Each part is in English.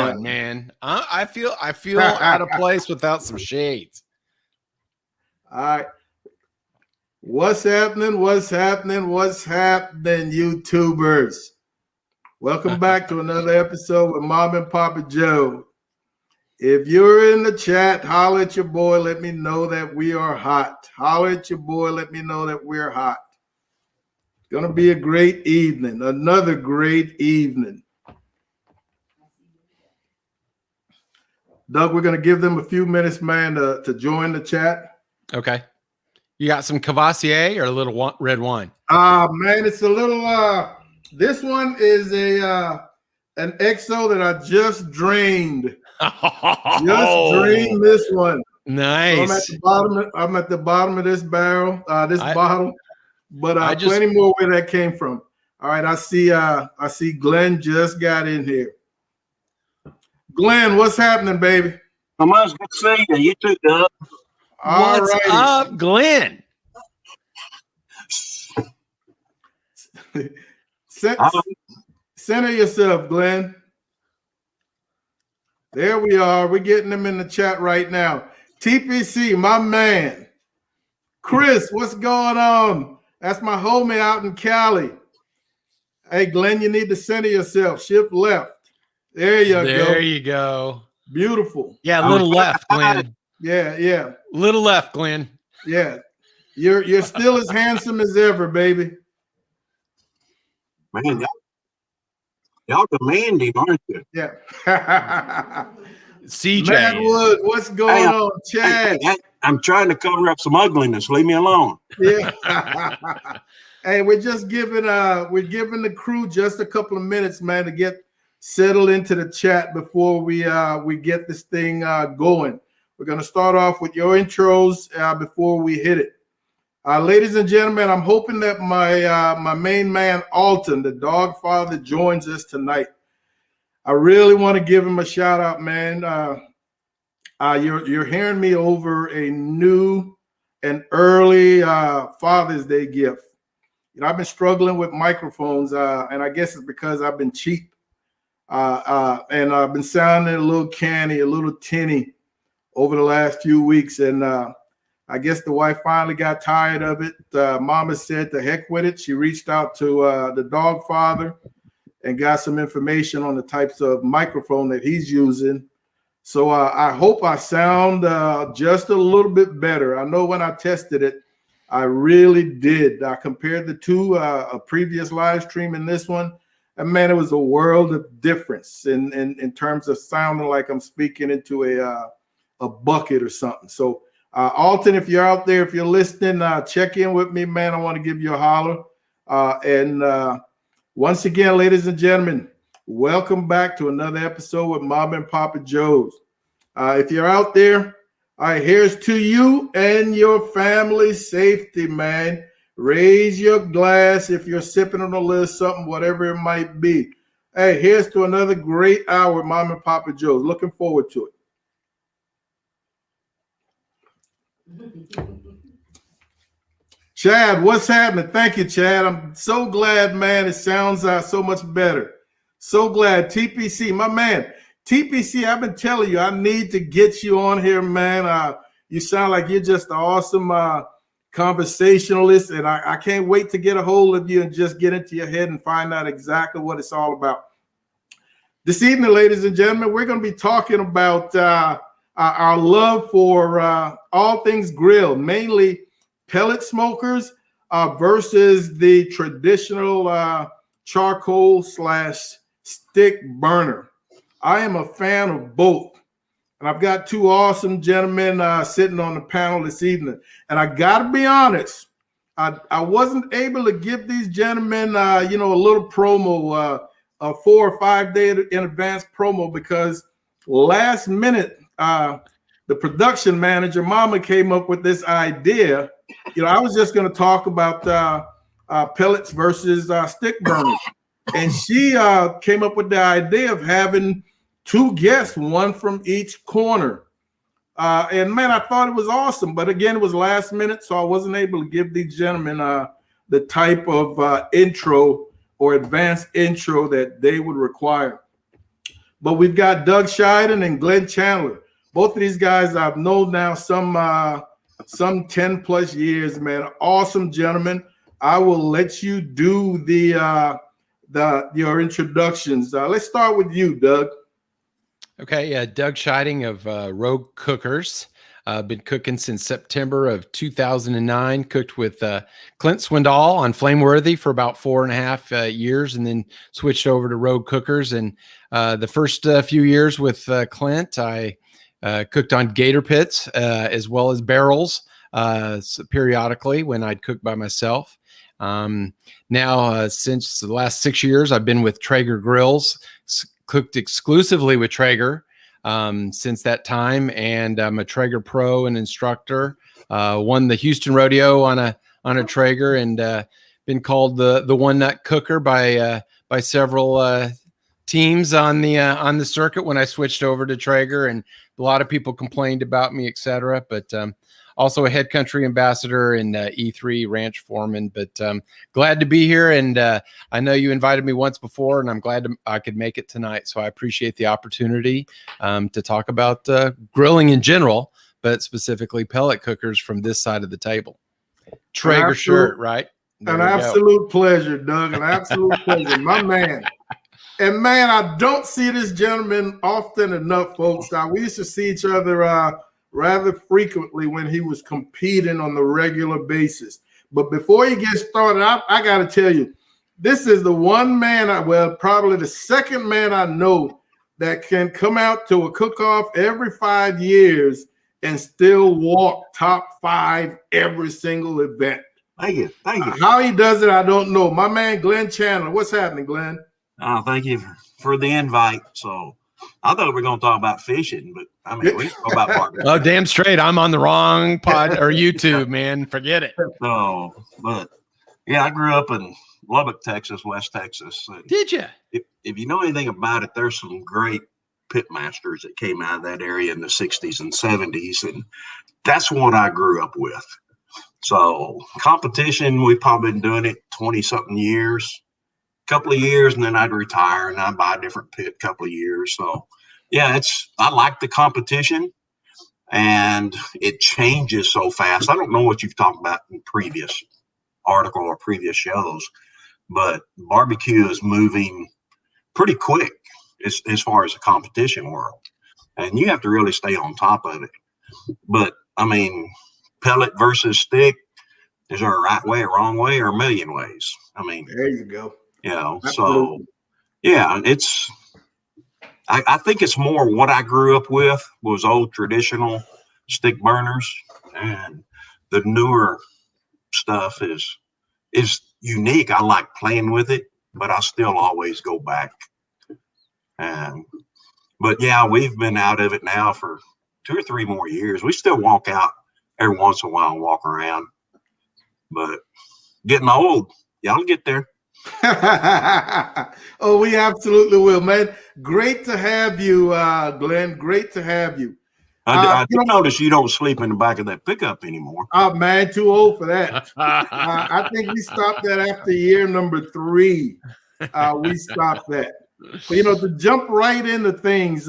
on, man. I feel out of place without some shades. All right. What's happening? What's happening? What's happening, YouTubers? Welcome back to another episode with Mom and Papa Joe. If you're in the chat, holler at your boy. Let me know that we are hot. Holler at your boy. Let me know that we're hot. It's going to be a great evening. Another great evening. Doug, we're going to give them a few minutes, man, to join the chat. Okay. You got some Cavassier or a little red wine? Man, it's a little, this one is an XO that I just drained. Just drained this one. Nice. So I'm at the bottom of this barrel, bottle, but plenty more where that came from. All right, I see Glenn just got in here. Glenn, what's happening, baby? I'm good to see you. You too, Doug. What's up, Glenn? Center yourself, Glenn. There we are. We're getting them in the chat right now. TPC, my man. Chris, what's going on? That's my homie out in Cali. Hey, Glenn, you need to center yourself. Shift left. There you go. There you go. Beautiful. Yeah, a little left, Glenn. Yeah. Little left, Glenn. Yeah. You're still as handsome as ever, baby. Man, y'all demand him, aren't you? Yeah. CJ. Madwood, what's going on, Chad? I'm trying to cover up some ugliness. Leave me alone. Yeah. Hey, we're giving the crew just a couple of minutes, man, to get settled into the chat before we get this thing going. We're gonna start off with your intros before we hit it. Ladies and gentlemen, I'm hoping that my main man Alton, the dog father, joins us tonight. I really want to give him a shout out, man. You're hearing me over a new and early Father's Day gift. You know, I've been struggling with microphones, and I guess it's because I've been cheap, and I've been sounding a little canny, a little tinny over the last few weeks, and I guess the wife finally got tired of it. Mama said, "The heck with it." She reached out to the dog father and got some information on the types of microphone that he's using. So I hope I sound just a little bit better. I know when I tested it, I really did. I compared the two, a previous live stream and this one, and man, it was a world of difference in terms of sounding like I'm speaking into a bucket or something. So Alton, if you're out there, if you're listening, check in with me, man. I want to give you a holler. And once again, ladies and gentlemen, welcome back to another episode with Mom and Papa Joe's. If you're out there, all right, here's to you and your family's safety, man. Raise your glass if you're sipping on a little something, whatever it might be. Hey, here's to another great hour with Mom and Papa Joe's. Looking forward to it. Chad, what's happening? Thank you, Chad. I'm so glad, man. It sounds so much better. So glad. TPC, my man. TPC, I've been telling you, I need to get you on here, man. You sound like you're just an awesome conversationalist, and I can't wait to get a hold of you and just get into your head and find out exactly what it's all about. This evening, ladies and gentlemen, we're going to be talking about our love for all things grilled, mainly pellet smokers versus the traditional charcoal / stick burner. I am a fan of both, and I've got two awesome gentlemen sitting on the panel this evening. And I got to be honest, I wasn't able to give these gentlemen, a little promo, a 4 or 5 day in advance promo, because last minute, the production manager, Mama, came up with this idea. I was just going to talk about pellets versus stick burners. And she came up with the idea of having two guests, one from each corner. And man, I thought it was awesome. But again, it was last minute, so I wasn't able to give these gentlemen the type of intro or advanced intro that they would require. But we've got Doug Scheiden and Glenn Chandler. Both of these guys I've known now some 10 plus years, man. Awesome gentlemen. I will let you do your introductions. Let's start with you, Doug. Okay, Doug Scheiding of Rogue Cookers. Been cooking since September of 2009. Cooked with Clint Swindoll on Flameworthy for about 4.5 years, and then switched over to Rogue Cookers. And the first few years with Clint, I cooked on gator pits as well as barrels periodically when I'd cook by myself. Now, since the last 6 years, I've been with Traeger Grills, cooked exclusively with Traeger since that time, and I'm a Traeger pro and instructor. Won the Houston Rodeo on a Traeger, and been called the one nut cooker by several teams on the circuit when I switched over to Traeger, and a lot of people complained about me, etc. But also a head country ambassador and E3 ranch foreman. But glad to be here, and I know you invited me once before, and I'm glad I could make it tonight. So I appreciate the opportunity to talk about grilling in general, but specifically pellet cookers from this side of the table. Traeger shirt, right? An absolute pleasure, Doug. An absolute pleasure, my man. And man, I don't see this gentleman often enough, folks. We used to see each other rather frequently when he was competing on the regular basis. But before he gets started, I got to tell you, this is the one man, probably the second man I know that can come out to a cook-off every 5 years and still walk top 5 every single event. Thank you. How he does it, I don't know. My man, Glenn Chandler. What's happening, Glenn? Thank you for the invite. So I thought we were going to talk about fishing, but I mean, we can talk about barbecue. Oh, damn straight. I'm on the wrong pod or YouTube, man. Forget it. So, but yeah, I grew up in Lubbock, Texas, West Texas. Did you? If you know anything about it, there's some great pit masters that came out of that area in the 60s and 70s. And that's what I grew up with. So competition, we've probably been doing it 20 something years. Couple of years, and then I'd retire and I'd buy a different pit couple of years. So yeah, I like the competition, and it changes so fast. I don't know what you've talked about in previous article or previous shows, but barbecue is moving pretty quick as far as the competition world, and you have to really stay on top of it. But I mean, pellet versus stick, is there a right way, a wrong way, or a million ways? I mean, there you go. You know, so yeah, I think it's more what I grew up with was old traditional stick burners, and the newer stuff is unique. I like playing with it, but I still always go back. But yeah, we've been out of it now for 2 or 3 more years. We still walk out every once in a while and walk around, but getting old, y'all get there. Oh, we absolutely will, man. Great to have you, Glenn. Great to have you. I did notice you don't sleep in the back of that pickup anymore. Oh, man, too old for that. I think we stopped that after year number 3. We stopped that. But, to jump right into things,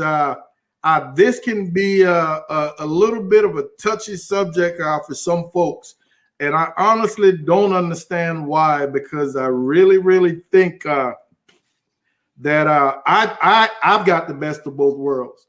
this can be a little bit of a touchy subject for some folks. And I honestly don't understand why, because I really, really think that I've got the best of both worlds,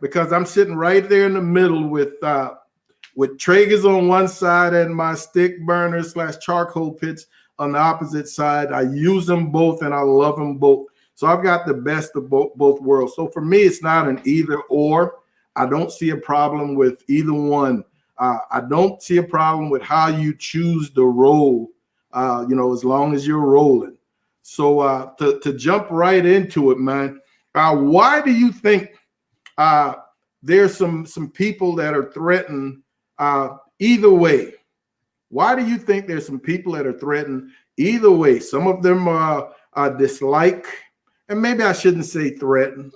because I'm sitting right there in the middle with Traegers on one side and my stick burners / charcoal pits on the opposite side. I use them both and I love them both. So I've got the best of both worlds. So for me, it's not an either or. I don't see a problem with either one. I don't see a problem with how you choose the roll, as long as you're rolling. So to jump right into it, man, why do you think there's some people that are threatened either way? Why do you think there's some people that are threatened either way? Some of them dislike, and maybe I shouldn't say threatened,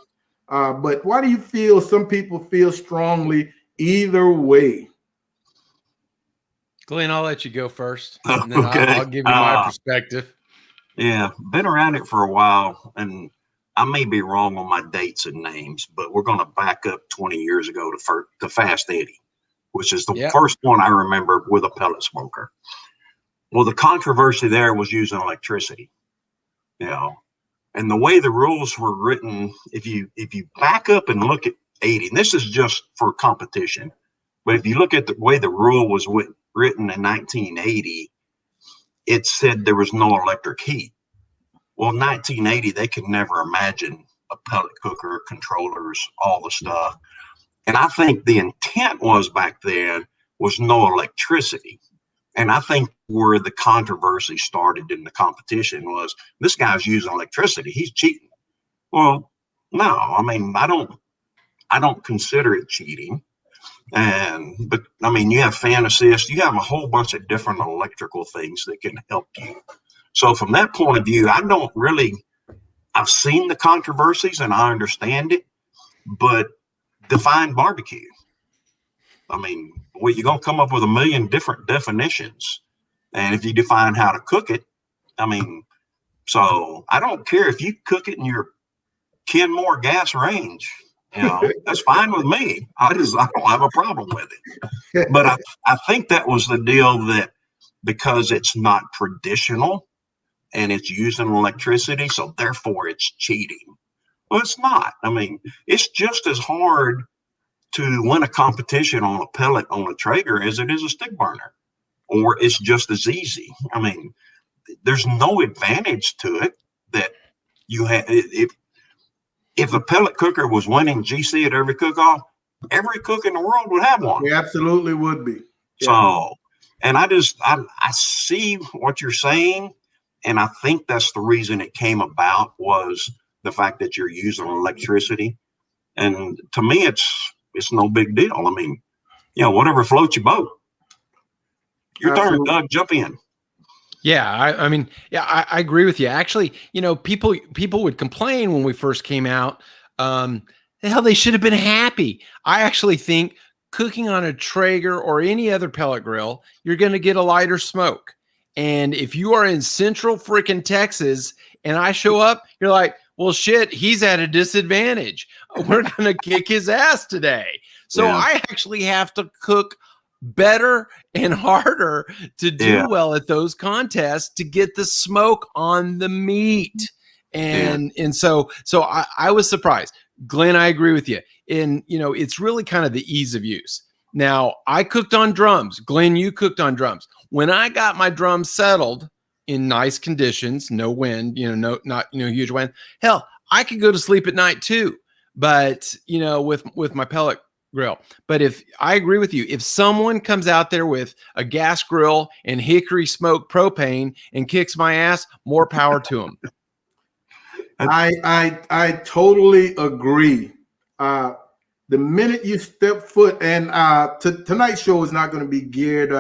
but why do you feel some people feel strongly either way? Glenn, I'll let you go first, and then Okay. I'll give you my perspective. Yeah, been around it for a while, and I may be wrong on my dates and names, but we're going to back up 20 years ago to Fast Eddie, which is the first one I remember with a pellet smoker. Well, the controversy there was using electricity, you know, and the way the rules were written, if you back up and look at 80, and this is just for competition, but if you look at the way the rule was written in 1980, it said there was no electric heat. Well, in 1980, they could never imagine a pellet cooker, controllers, all the stuff. And I think the intent was back then was no electricity. And I think where the controversy started in the competition was this guy's using electricity. He's cheating. Well, no, I mean, I don't consider it cheating. But I mean, you have fan assist, you have a whole bunch of different electrical things that can help you. So from that point of view, I've seen the controversies and I understand it, but define barbecue. I mean, well, you're going to come up with a million different definitions. And if you define how to cook it, I mean, so I don't care if you cook it in your Kenmore gas range, you know, that's fine with me. I don't have a problem with it. But I think that was the deal, that because it's not traditional and it's using electricity, so therefore it's cheating. Well, it's not. I mean, it's just as hard to win a competition on a pellet on a Traeger as it is a stick burner, or it's just as easy. I mean, there's no advantage to it that you have. If a pellet cooker was winning GC at every cook-off, every cook in the world would have one. It absolutely would be. Yeah. So, and I see what you're saying, and I think that's the reason it came about, was the fact that you're using electricity. And to me, it's no big deal. I mean, you know, whatever floats your boat. Your turn, Doug. Jump in. Yeah, I agree with you. Actually, you know, people would complain when we first came out. Hell, they should have been happy. I actually think cooking on a Traeger or any other pellet grill, you're going to get a lighter smoke. And if you are in central freaking Texas and I show up, you're like, well, shit, he's at a disadvantage. We're going to kick his ass today. So I actually have to cook better and harder to do well at those contests to get the smoke on the meat. And so I was surprised. Glenn, I agree with you. And, you know, it's really kind of the ease of use. Now, I cooked on drums. Glenn, you cooked on drums. When I got my drums settled in nice conditions, no wind, you know, not huge wind, hell, I could go to sleep at night too. But, you know, with my pellet grill. But if I agree with you, if someone comes out there with a gas grill and hickory smoke propane and kicks my ass, more power to them. I totally agree. The minute you step foot, and tonight's show is not going to be geared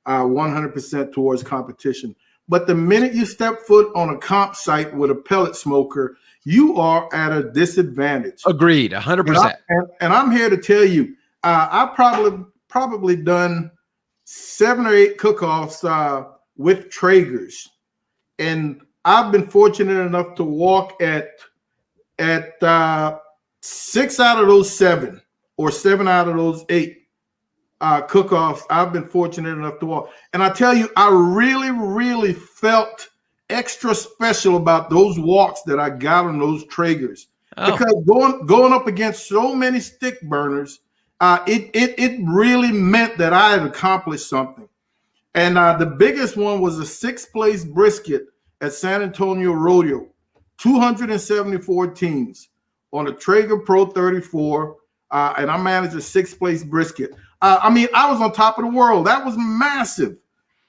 100% towards competition, but the minute you step foot on a comp site with a pellet smoker, you are at a disadvantage. Agreed, 100%. And I'm here to tell you, I've probably done 7 or 8 cook-offs with Traegers, and I've been fortunate enough to walk at 6 out of those 7 or 7 out of those 8 cook-offs. I've been fortunate enough to walk, and I tell you, I really felt extra special about those walks that I got on those Traegers, because going up against so many stick burners, it really meant that I had accomplished something. And the biggest one was a 6th place brisket at San Antonio Rodeo, 274 teams on a Traeger Pro 34, and I managed a 6th place brisket. I mean, I was on top of the world. That was massive.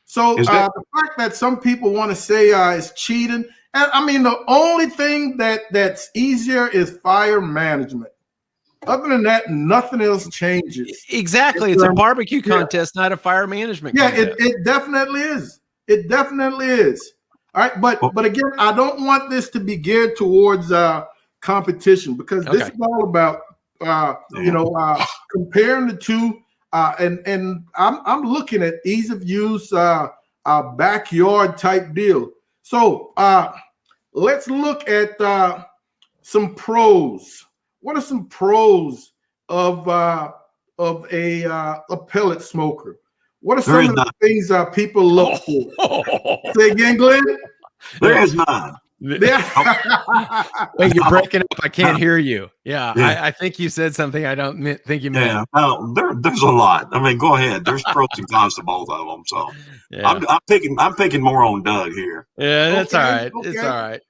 So the fact that some people want to say it's cheating, and I mean, the only thing that's easier is fire management. Other than that, nothing else changes. Exactly. It's a barbecue contest, not a fire management contest. It definitely is. It definitely is. All right, but again, I don't want this to be geared towards competition, because this is all about comparing the two. And I'm looking at ease of use, backyard type deal. So let's look at some pros. What are some pros of a pellet smoker? What are some of the things people look for? Say again, Glenn. There is none. Wait, you're breaking up. I can't hear you. Yeah. I think you said something I don't think you meant. Yeah, there's a lot. I mean, go ahead. There's pros and cons to both of them. So yeah. I'm picking more on Doug here. Yeah, that's all right. Okay. It's all right.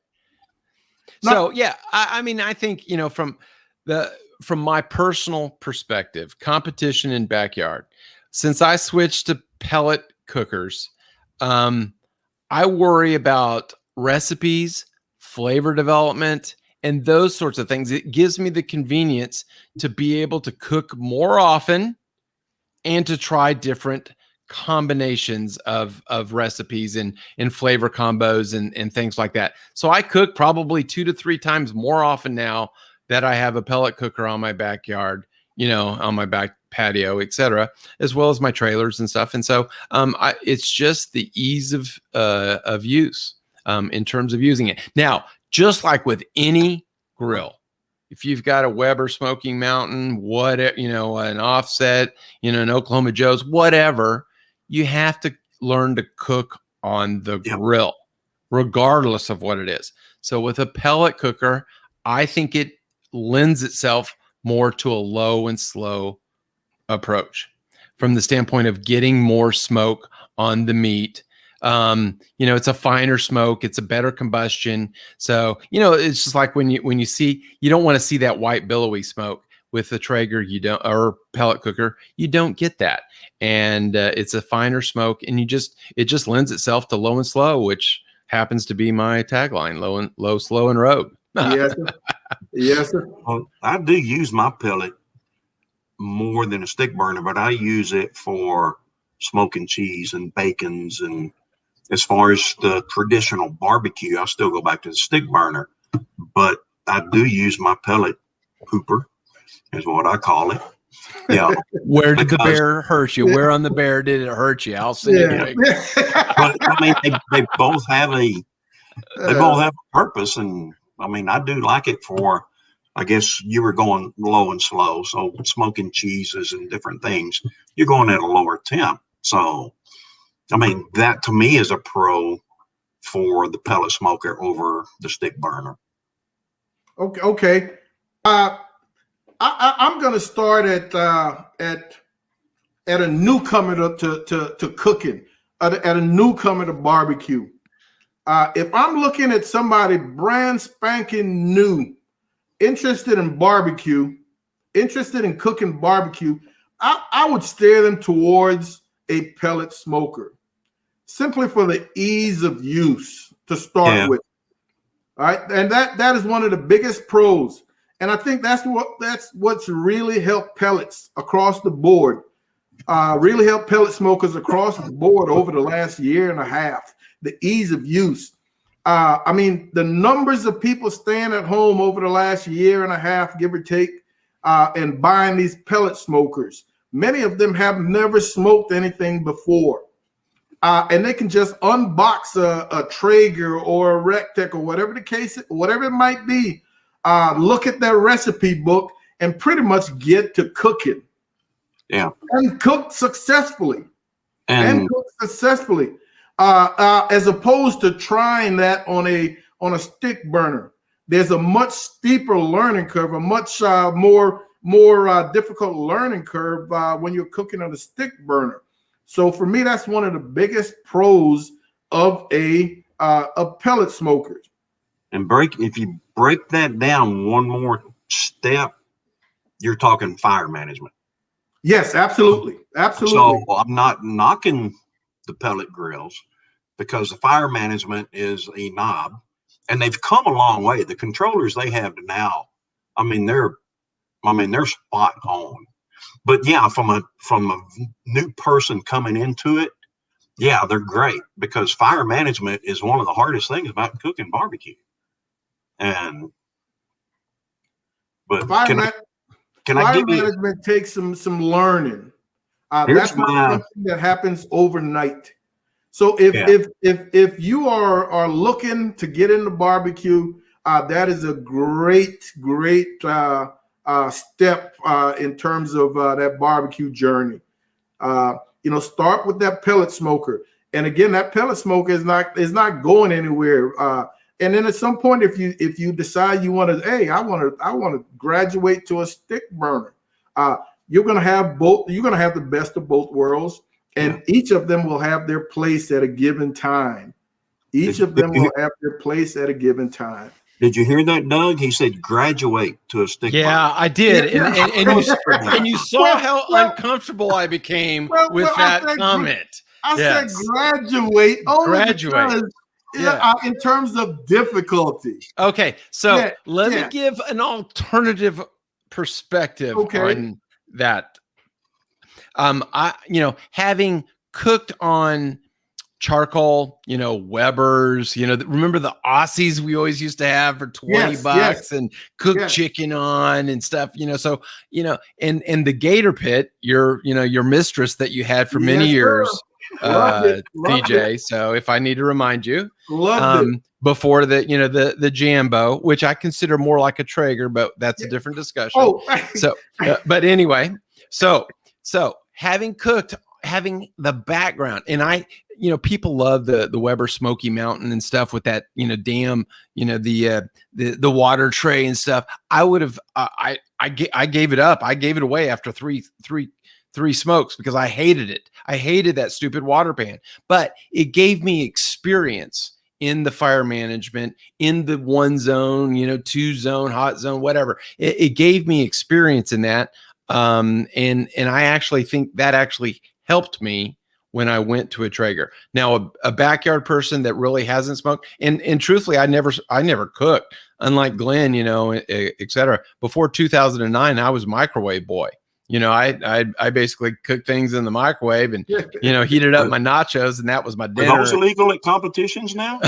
So yeah, I mean, I think, you know, from my personal perspective, competition in backyard, since I switched to pellet cookers, I worry about recipes, flavor development, and those sorts of things. It gives me the convenience to be able to cook more often and to try different combinations of recipes and flavor combos and things like that. So I cook probably 2 to 3 times more often now that I have a pellet cooker on my backyard, you know, on my back patio, etc., as well as my trailers and stuff. And so it's just the ease of use in terms of using it. Now, just like with any grill, if you've got a Weber Smoking Mountain, whatever, you know, an Offset, you know, an Oklahoma Joe's, whatever, you have to learn to cook on the grill, regardless of what it is. So with a pellet cooker, I think it lends itself more to a low and slow approach from the standpoint of getting more smoke on the meat. You know, it's a finer smoke, it's a better combustion. So, you know, it's just like when you see, you don't want to see that white billowy smoke with the Traeger, or pellet cooker, you don't get that. And it's a finer smoke, and it just lends itself to low and slow, which happens to be my tagline: low, slow, and rogue. Yes, sir. Yes, sir. Well, I do use my pellet more than a stick burner, but I use it for smoking cheese and bacons. And as far as the traditional barbecue, I still go back to the stick burner, but I do use my pellet hooper, is what I call it. Yeah. Where did the bear hurt you? Where on the bear did it hurt you? I'll see you. But I mean, they both have a purpose, and I mean, I do like it for, I guess you were going low and slow, so smoking cheeses and different things, you're going at a lower temp. So, I mean, that to me is a pro for the pellet smoker over the stick burner. Okay. I'm going to start at a newcomer to cooking, at a newcomer to barbecue. If I'm looking at somebody brand spanking new, interested in barbecue, interested in cooking barbecue, I would steer them towards a pellet smoker, simply for the ease of use to start with. All right, and that is one of the biggest pros. And I think that's what's really helped pellets across the board, really helped pellet smokers across the board over the last year and a half. The ease of use. I mean, the numbers of people staying at home over the last year and a half, give or take, and buying these pellet smokers. Many of them have never smoked anything before. And they can just unbox a Traeger or a Rectech or whatever the case, whatever it might be, look at their recipe book and pretty much get to cooking. Yeah. And cook successfully. As opposed to trying that on a stick burner. There's a much steeper learning curve, a much more difficult learning curve when you're cooking on a stick burner. So for me, that's one of the biggest pros of a pellet smokers. And if you break that down one more step, you're talking fire management. Yes, absolutely. So I'm not knocking the pellet grills, because the fire management is a knob, and they've come a long way. The controllers they have now, they're spot on. But yeah, from a new person coming into it, yeah, they're great, because fire management is one of the hardest things about cooking barbecue. Fire management takes some learning. That's not something that happens overnight. So if you are looking to get into barbecue, that is a great step in terms of that barbecue journey. Start with that pellet smoker, and again, that pellet smoker is not going anywhere. And then at some point, if you decide you want to, hey, I want to graduate to a stick burner, you're gonna have both. You're gonna have the best of both worlds, and each of them will have their place at a given time. Each of them will have their place at a given time. Did you hear that, Doug? He said graduate to a stick burner. Yeah, I did. And you saw how uncomfortable I became with that comment. I said graduate only because, in terms of difficulty. Okay, so let me give an alternative perspective on that. Having cooked on charcoal, Weber's, remember the Aussies we always used to have for $20 and cooked chicken on and stuff, so, and the Gator Pit, your mistress that you had for many years, TJ. So if I need to remind you, before the Jambo, which I consider more like a Traeger, but that's a different discussion. So, but anyway, so having the background, and people love the Weber Smoky Mountain and stuff with that, dam, the water tray and stuff. I would have, I gave it up. I gave it away after three smokes because I hated it. I hated that stupid water pan, but it gave me experience in the fire management, in the 1 zone, 2 zone, hot zone, whatever. It gave me experience in that. And I actually think that actually helped me when I went to a Traeger. Now, a backyard person that really hasn't smoked, and truthfully, I never cooked, unlike Glenn, et cetera. Before 2009, I was microwave boy. I basically cooked things in the microwave and, heated up my nachos, and that was my dinner. Are those illegal at competitions now?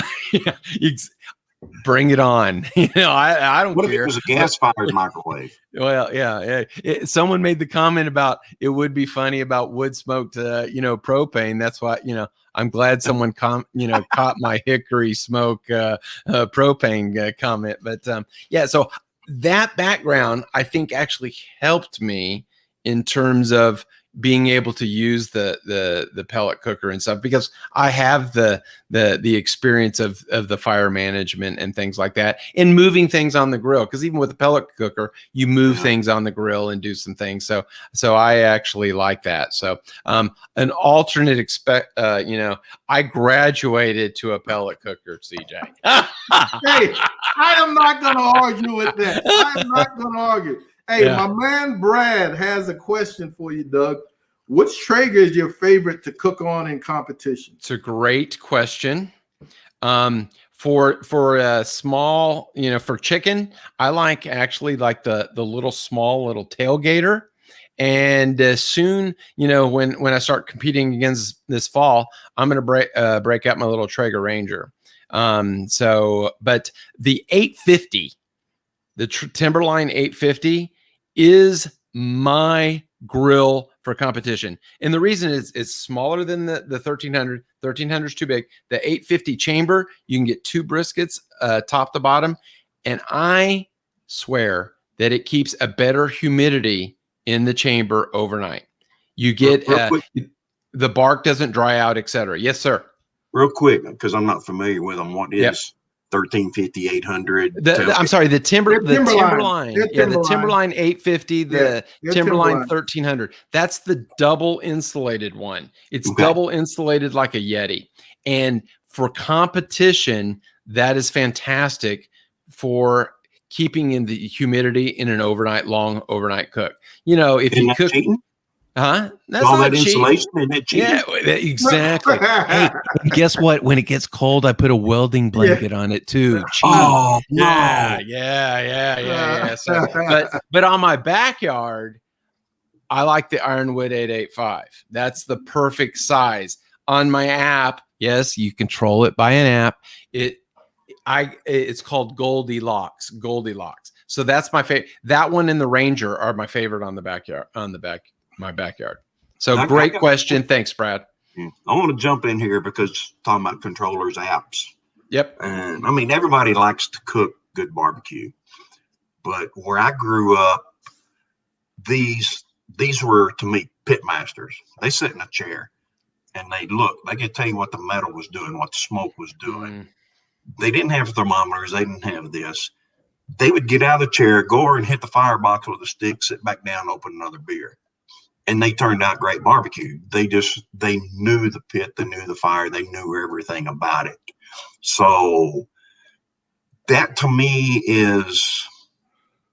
Bring it on. I don't care. What if it was a gas-fired microwave? Well, someone made the comment about it would be funny about wood smoked, propane. That's why, I'm glad someone caught my hickory smoke propane comment. But so that background, I think, actually helped me in terms of being able to use the pellet cooker and stuff, because I have the experience of the fire management and things like that, and moving things on the grill. Because even with a pellet cooker, you move things on the grill and do some things. So I actually like that. So an alternate I graduated to a pellet cooker, CJ. Hey, I am not going to argue with that. I am not going to argue. Hey, my man Brad has a question for you, Doug. Which Traeger is your favorite to cook on in competition? It's a great question. For a small, for chicken, I like the little small tailgater. And soon, when I start competing against this fall, I'm going to break out my little Traeger Ranger. But the 850, the Timberline 850 is my grill for competition. And the reason is it's smaller than the 1300. 1300 is too big. The 850 chamber, you can get 2 briskets top to bottom. And I swear that it keeps a better humidity in the chamber overnight. You get the bark doesn't dry out, etc. Yes, sir. Real quick, because I'm not familiar with them. What is 1350, 800? I'm sorry, the Timberline. The Timberline 850, the Timberline 1300. That's the double insulated one. It's double insulated like a Yeti. And for competition, that is fantastic for keeping in the humidity in an long overnight cook. If you cook. Cheating? Huh? That's all not that insulation and that cheating. Yeah, exactly. Hey, guess what? When it gets cold, I put a welding blanket on it too. Oh, no. Yeah. So, but on my backyard, I like the Ironwood 885. That's the perfect size. On my app, yes, you control it by an app. It's called Goldilocks. So that's my favorite. That one and the Ranger are my favorite on the backyard. My backyard. So great question. Thanks, Brad. I want to jump in here because talking about controllers, apps. Yep. And I mean, everybody likes to cook good barbecue. But where I grew up, these were, to me, pit masters. They sit in a chair and they could tell you what the metal was doing, what the smoke was doing. They didn't have thermometers. They didn't have this. They would get out of the chair, go over and hit the firebox with a stick, sit back down, open another beer. And they turned out great barbecue. They knew the pit, they knew the fire, they knew everything about it. So that to me is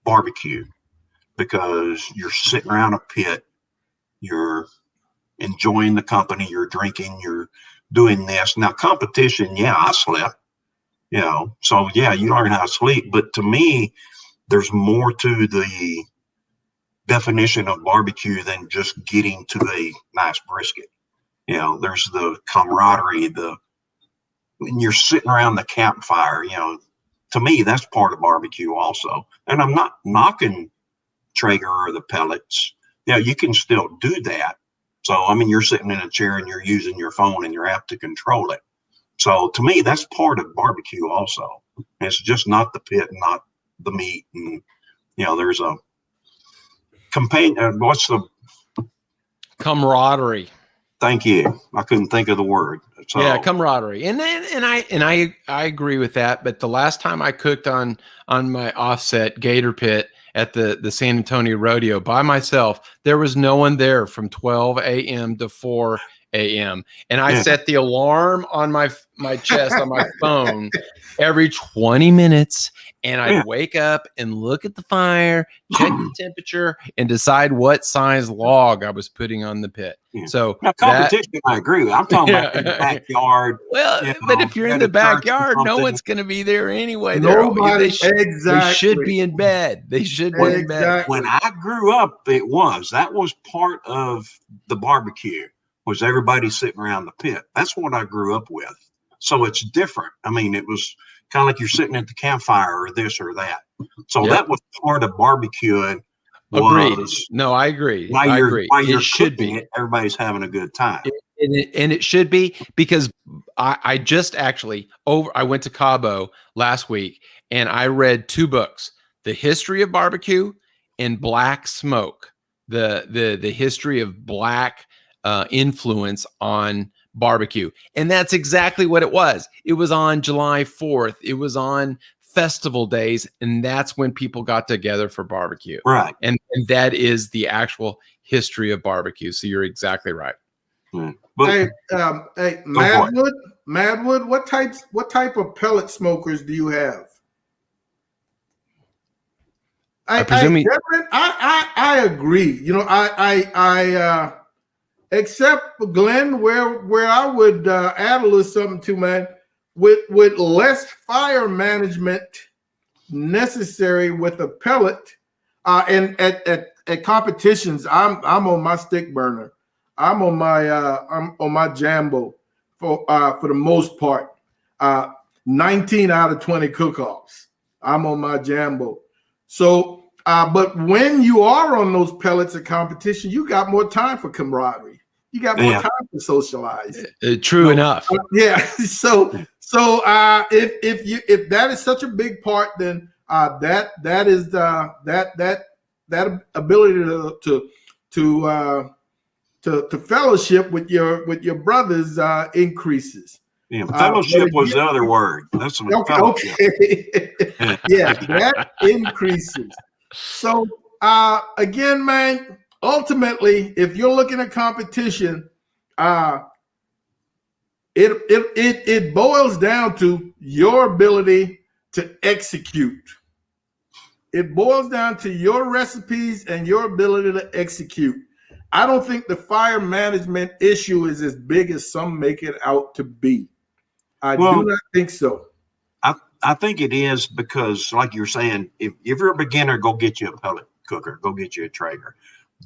barbecue, because you're sitting around a pit, you're enjoying the company, you're drinking, you're doing this. Now, competition, yeah, I slept, so yeah, you learn how to sleep. But to me, there's more to the definition of barbecue than just getting to a nice brisket. There's the camaraderie, when you're sitting around the campfire, to me, that's part of barbecue also. And I'm not knocking Traeger or the pellets. You can still do that. So, I mean, you're sitting in a chair and you're using your phone and you're apt to control it. So to me, that's part of barbecue also. It's just not the pit, not the meat. And, there's a what's the camaraderie? Thank you. I couldn't think of the word. So, yeah, camaraderie, and I agree with that. But the last time I cooked on my offset gator pit at the San Antonio Rodeo by myself, there was no one there from 12 a.m. to 4 a.m. And I set the alarm on my chest on my phone every 20 minutes. And I'd wake up and look at the fire, check the temperature, and decide what size log I was putting on the pit. So now, competition, I agree with. I'm talking about in the backyard. Well, but if you're in the backyard, no one's going to be there anyway. Nobody. They should be in bed. They should be in bed. When I grew up, that was part of the barbecue, was everybody sitting around the pit. That's what I grew up with. So it's different. I mean, it was kind of like you're sitting at the campfire or this or that. So that was part of barbecuing. Agreed. No, I agree. I agree. While you're it should be. Everybody's having a good time. And it should be, because I just actually I went to Cabo last week and I read 2 books, The History of Barbecue and Black Smoke, the history of black influence on barbecue. And that's exactly what it was. It was on July 4th. It was on festival days. And that's when people got together for barbecue. Right. And that is the actual history of barbecue. So you're exactly right. But, hey, Madwood, what type of pellet smokers do you have? I agree. I except Glenn, where I would add a little something to, man, with less fire management necessary with a pellet, and at competitions, I'm on my stick burner. I'm on my Jambo for the most part. 19 out of 20 cook-offs, I'm on my Jambo. So, but when you are on those pellets at competition, you got more time for camaraderie. You got more time to socialize. True enough. Yeah. So if that is such a big part, then that is that ability to fellowship with your brothers increases. Yeah, fellowship was the other word. That's fellowship. Okay. Yeah, that increases. So again, man, ultimately, if you're looking at competition, it boils down to your ability to execute. It boils down to your recipes and your ability to execute. I don't think the fire management issue is as big as some make it out to be. I do not think so. I think it is, because, like you're saying, if you're a beginner, go get you a pellet cooker, go get you a Traeger.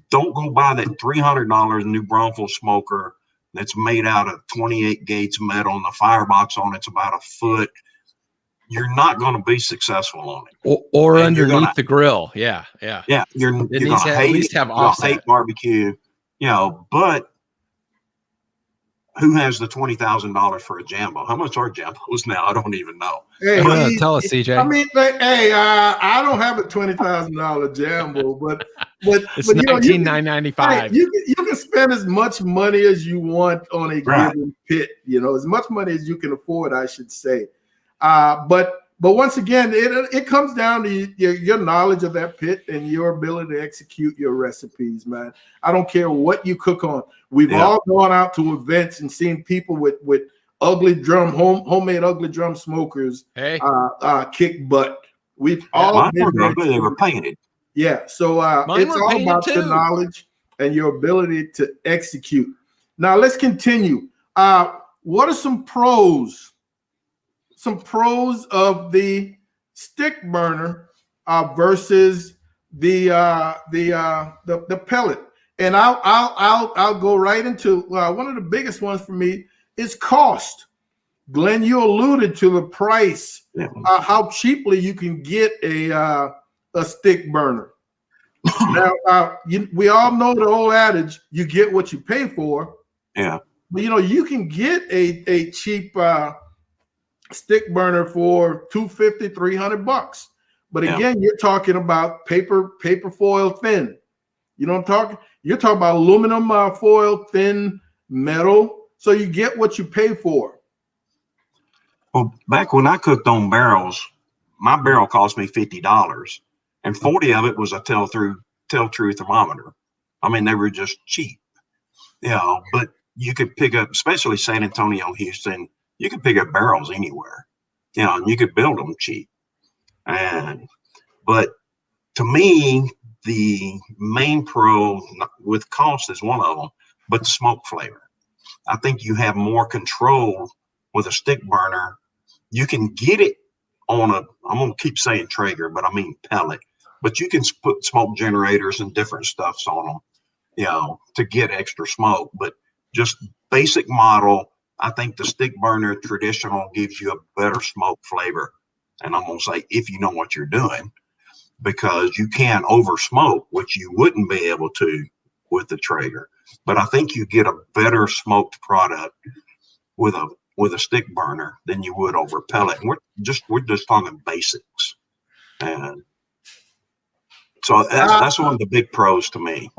Don't go buy that $300 new Braunfels smoker that's made out of 28 gauge metal and the firebox on it's about a foot. You're not going to be successful on it. Or underneath the grill. Yeah. Yeah. You're going to at least have offset. hate barbecue, but who has the $20,000 for a Jambo? How much are Jambos now? I don't even know. Hey, tell us, CJ. I mean, hey, I don't have a $20,000 Jambo, but It's you know, you can, 19,995. hey, you can spend as much money as you want on a Right. given pit. You know, as much money as you can afford, I should say. But once again, it comes down to your knowledge of that pit and your ability to execute your recipes, man. I don't care what you cook on. We've all gone out to events and seen people with ugly homemade ugly drum smokers kick butt. We've all Mine been were there. ugly. They were painted. Yeah, so Mine it's were all painted about your too. knowledge and your ability to execute. Now let's continue. What are some pros? Some pros of the stick burner versus the pellet. And I'll go right into one of the biggest ones for me is cost. Glenn, you alluded to the price, how cheaply you can get a stick burner. Now, we all know the old adage: you get what you pay for. Yeah. But you know, you can get a cheap stick burner for $250, $300. But again, you're talking about paper foil thin. You know what I'm talking? You're talking about aluminum foil thin metal. So you get what you pay for. Well, back when I cooked on barrels, my barrel cost me $50, and 40 of it was a tell-true thermometer. I mean, they were just cheap, you know. But you could pick up, especially San Antonio, Houston. You could pick up barrels anywhere, you know, and you could build them cheap. But to me, the main pro with cost is one of them, but the smoke flavor. I think you have more control with a stick burner. You can get it on I'm going to keep saying Traeger, but I mean pellet. But you can put smoke generators and different stuffs on them, you know, to get extra smoke. But just basic model, I think the stick burner traditional gives you a better smoke flavor. And I'm going to say, if you know what you're doing, because you can over smoke, which you wouldn't be able to with the Traeger. But I think you get a better smoked product with a stick burner than you would over pellet. And we're just talking basics. And so that's one of the big pros to me.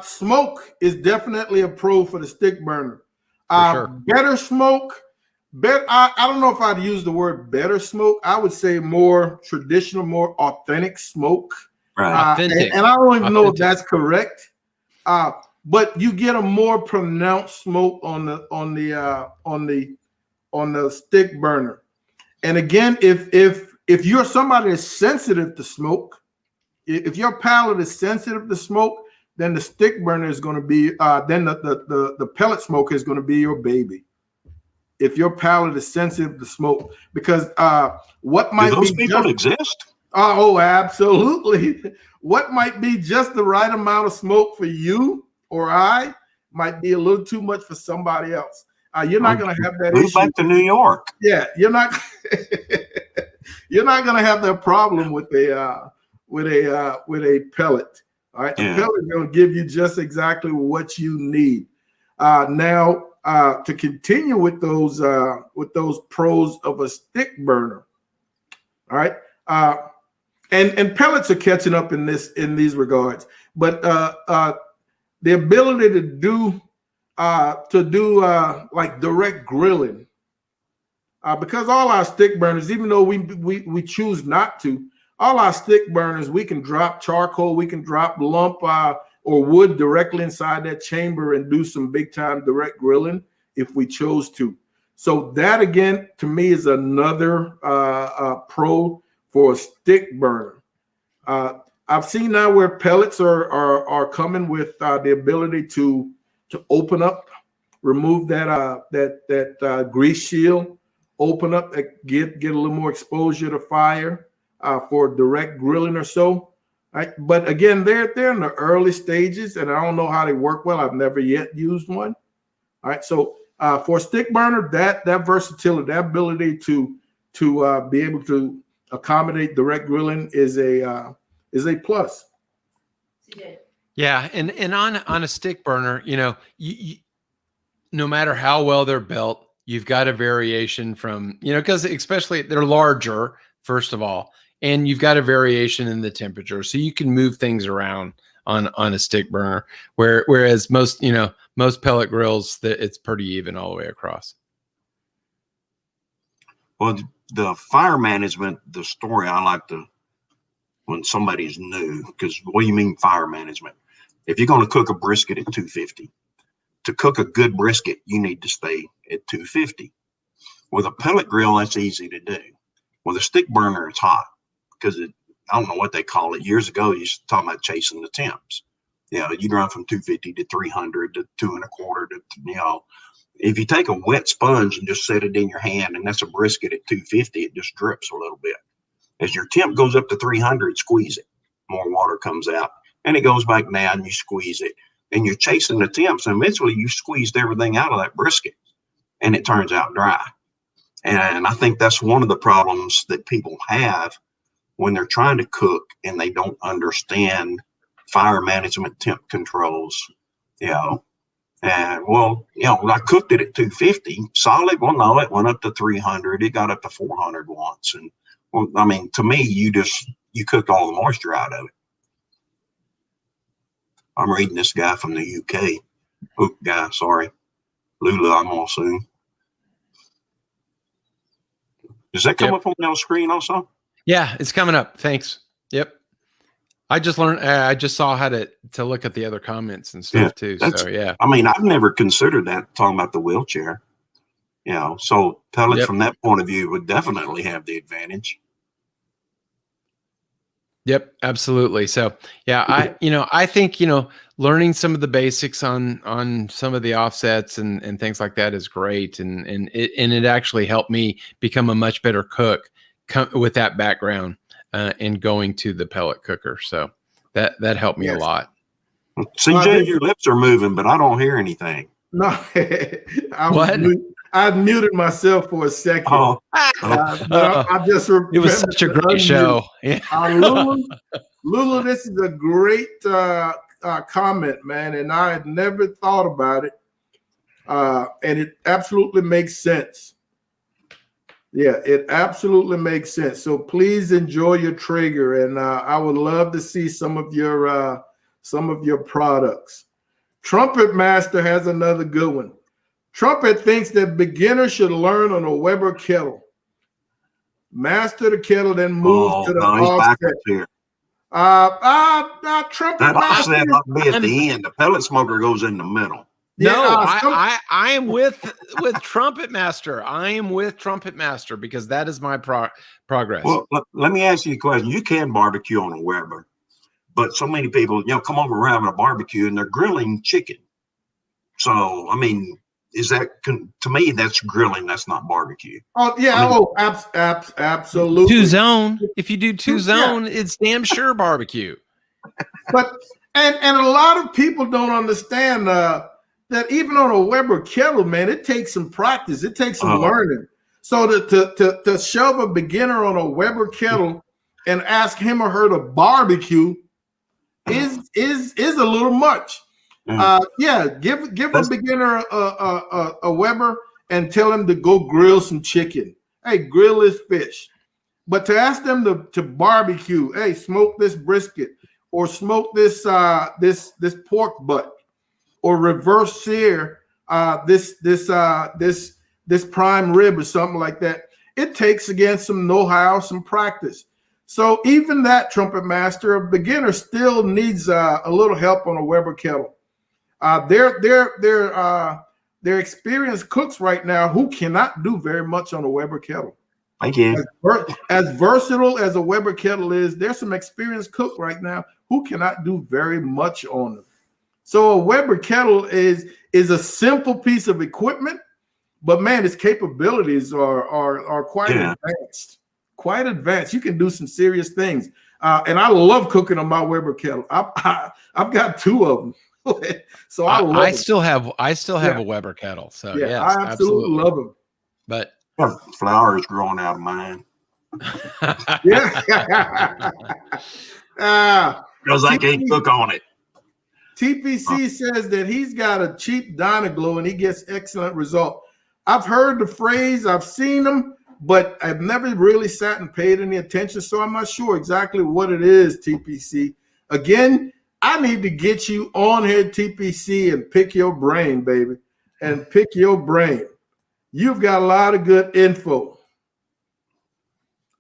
Smoke is definitely a pro for the stick burner. Sure. Better smoke. I don't know if I'd use the word better smoke. I would say more traditional, more authentic smoke. Right. Authentic. And I don't even know if that's correct. But you get a more pronounced smoke on the stick burner. And again, if you're somebody that's sensitive to smoke, if your palate is sensitive to smoke, then the stick burner is going to be then the pellet smoker is going to be your baby. If your palate is sensitive to smoke, because what might do those be people exist? Oh, absolutely. What might be just the right amount of smoke for you or I might be a little too much for somebody else. You're not going to have that issue. Move back to New York. Yeah, you're not. You're not going to have that problem with a pellet. All right, the pellet is going to give you just exactly what you need. Now, to continue with those pros of a stick burner. All right. And pellets are catching up in these regards, but the ability to do like direct grilling, because all our stick burners, even though we choose not to, all our stick burners, we can drop charcoal, we can drop lump or wood directly inside that chamber and do some big time direct grilling if we chose to. So that again, to me, is another pro for a stick burner. I've seen now where pellets are coming with the ability to open up, remove that grease shield, open up, get a little more exposure to fire for direct grilling or so. Right? But again, they're in the early stages, and I don't know how they work well. I've never yet used one. All right, so for a stick burner, that versatility, that ability to be able to accommodate direct grilling is a plus. Yeah, and on a stick burner, you know, no matter how well they're built, you've got a variation from, because especially they're larger, first of all, and you've got a variation in the temperature. So you can move things around on a stick burner, whereas most pellet grills, it's pretty even all the way across. Well, the fire management, the story I like to, when somebody's new, because what do you mean fire management? If you're going to cook a brisket at 250, to cook a good brisket, you need to stay at 250. With a pellet grill, that's easy to do. With a stick burner, it's hot because I don't know what they call it. Years ago, you used to talk about chasing the temps. You'd run from 250 to 300 to 2.25 to, if you take a wet sponge and just set it in your hand, and that's a brisket at 250, it just drips a little bit. As your temp goes up to 300, squeeze it. More water comes out, and it goes back down, and you squeeze it. And you're chasing the temps, and eventually you squeezed everything out of that brisket, and it turns out dry. And I think that's one of the problems that people have when they're trying to cook and they don't understand fire management, temp controls, And I cooked it at 250 solid. Well, no, it went up to 300. It got up to 400 once. And well, I mean, to me, you cooked all the moisture out of it. I'm reading this guy from the UK. Lulu, I'm all soon. Does that come up on the screen also? Yeah, it's coming up. Thanks. Yep. I just learned. I just saw how to look at the other comments and stuff too. So yeah. I mean, I've never considered that, talking about the wheelchair. So pellets from that point of view would definitely have the advantage. Yep, absolutely. So yeah, I think learning some of the basics on some of the offsets and things like that is great, and it actually helped me become a much better cook with that background and going to the pellet cooker. So that helped me a lot. CJ, your lips are moving, but I don't hear anything. No, I muted myself for a second. I just it was such a great show. Yeah. Lulu, this is a great comment, man, and I had never thought about it, and it absolutely makes sense. Yeah, it absolutely makes sense. So please enjoy your Traeger, and I would love to see some of your products. Trumpet Master has another good one. Trumpet thinks that beginners should learn on a Weber kettle. Master the kettle, then move to the offset. Here. Trumpet that Master offset ought to be at the end. The pellet smoker goes in the middle. I am with Trumpet Master. I am with Trumpet Master because that is my progress. Well, let me ask you a question. You can barbecue on a Weber, but so many people, come over and having a barbecue and they're grilling chicken. So, I mean, is that, to me, that's grilling. That's not barbecue. Oh, yeah. Absolutely. Two zone. If you do two zone, it's damn sure barbecue. But, and a lot of people don't understand that even on a Weber kettle, man, it takes some practice. It takes some learning. So to shove a beginner on a Weber kettle and ask him or her to barbecue is a little much. Give a beginner a Weber and tell him to go grill some chicken. Hey, grill his fish. But to ask them to barbecue, hey, smoke this brisket or smoke this this pork butt or reverse sear this prime rib or something like that. It takes, again, some know-how, some practice. So even that, Trumpet Master, a beginner still needs a little help on a Weber kettle. They're experienced cooks right now who cannot do very much on a Weber kettle. Thank you. As versatile as a Weber kettle is, there's some experienced cook right now who cannot do very much on them. So a Weber kettle is a simple piece of equipment, but man, its capabilities are quite advanced. Quite advanced. You can do some serious things. And I love cooking on my Weber kettle. I've got two of them. So I still have a Weber kettle. So yes, I absolutely love them. But flowers growing out of mine. Because I can't cook on it. TPC says that he's got a cheap Dynaglow and he gets excellent result. I've heard the phrase, I've seen them, but I've never really sat and paid any attention, so I'm not sure exactly what it is, TPC. Again, I need to get you on here, TPC, and pick your brain, baby, and pick your brain. You've got a lot of good info.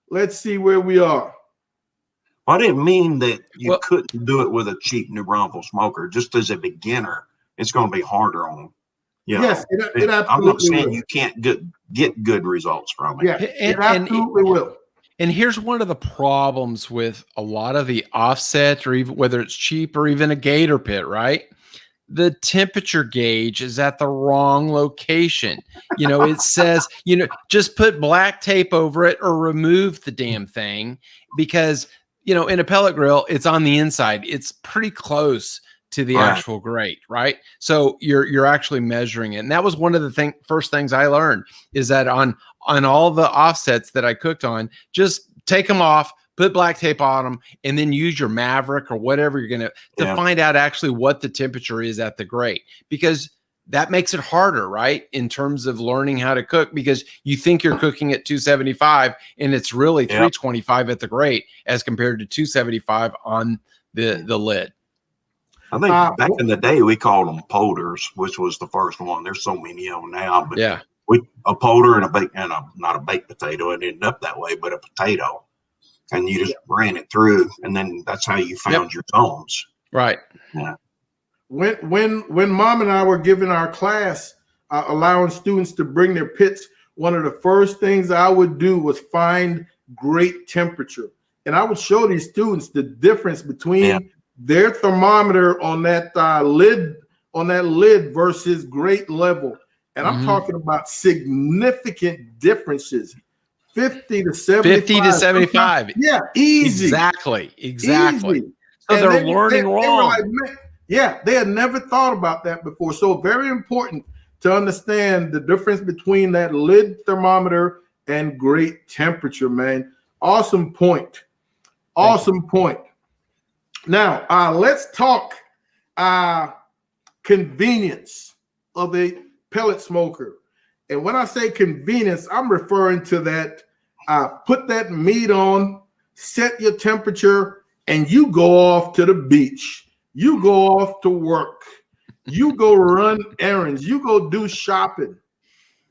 Let's see where we are. I didn't mean that you couldn't do it with a cheap New Braunfels smoker. Just as a beginner, it's going to be harder on them. Yes, it absolutely I'm not saying will. you can't get good results from it. Yeah, it absolutely will. And here's one of the problems with a lot of the offset, or even whether it's cheap or even a gator pit, right? The temperature gauge is at the wrong location. You know, it says, you know, just put black tape over it or remove the damn thing, because, you know, in a pellet grill, it's on the inside. It's pretty close to the actual grate, right? So you're actually measuring it. And that was one of the first things I learned, is that on all the offsets that I cooked on, just take them off, put black tape on them, and then use your Maverick or whatever you're going to find out actually what the temperature is at the grate, because that makes it harder, right? In terms of learning how to cook, because you think you're cooking at 275 and it's really 325 at the grate as compared to 275 on the lid. I think back in the day, we called them polders, which was the first one. There's so many of them now, but a polder and not a baked potato. It ended up that way, but a potato, and you just ran it through, and then that's how you found your zones. Right. Yeah. When Mom and I were giving our class, allowing students to bring their pits, one of the first things I would do was find grate temperature, and I would show these students the difference between their thermometer on that lid versus grate level. And I'm talking about significant differences, 50 to 75. Yeah, easy. Exactly. Easy. So they're learning wrong. They had never thought about that before. So very important to understand the difference between that lid thermometer and grate temperature, man. Awesome point. Awesome point. Now, let's talk convenience of a pellet smoker. And when I say convenience, I'm referring to that put that meat on, set your temperature, and you go off to the beach. You go off to work. You go run errands. You go do shopping.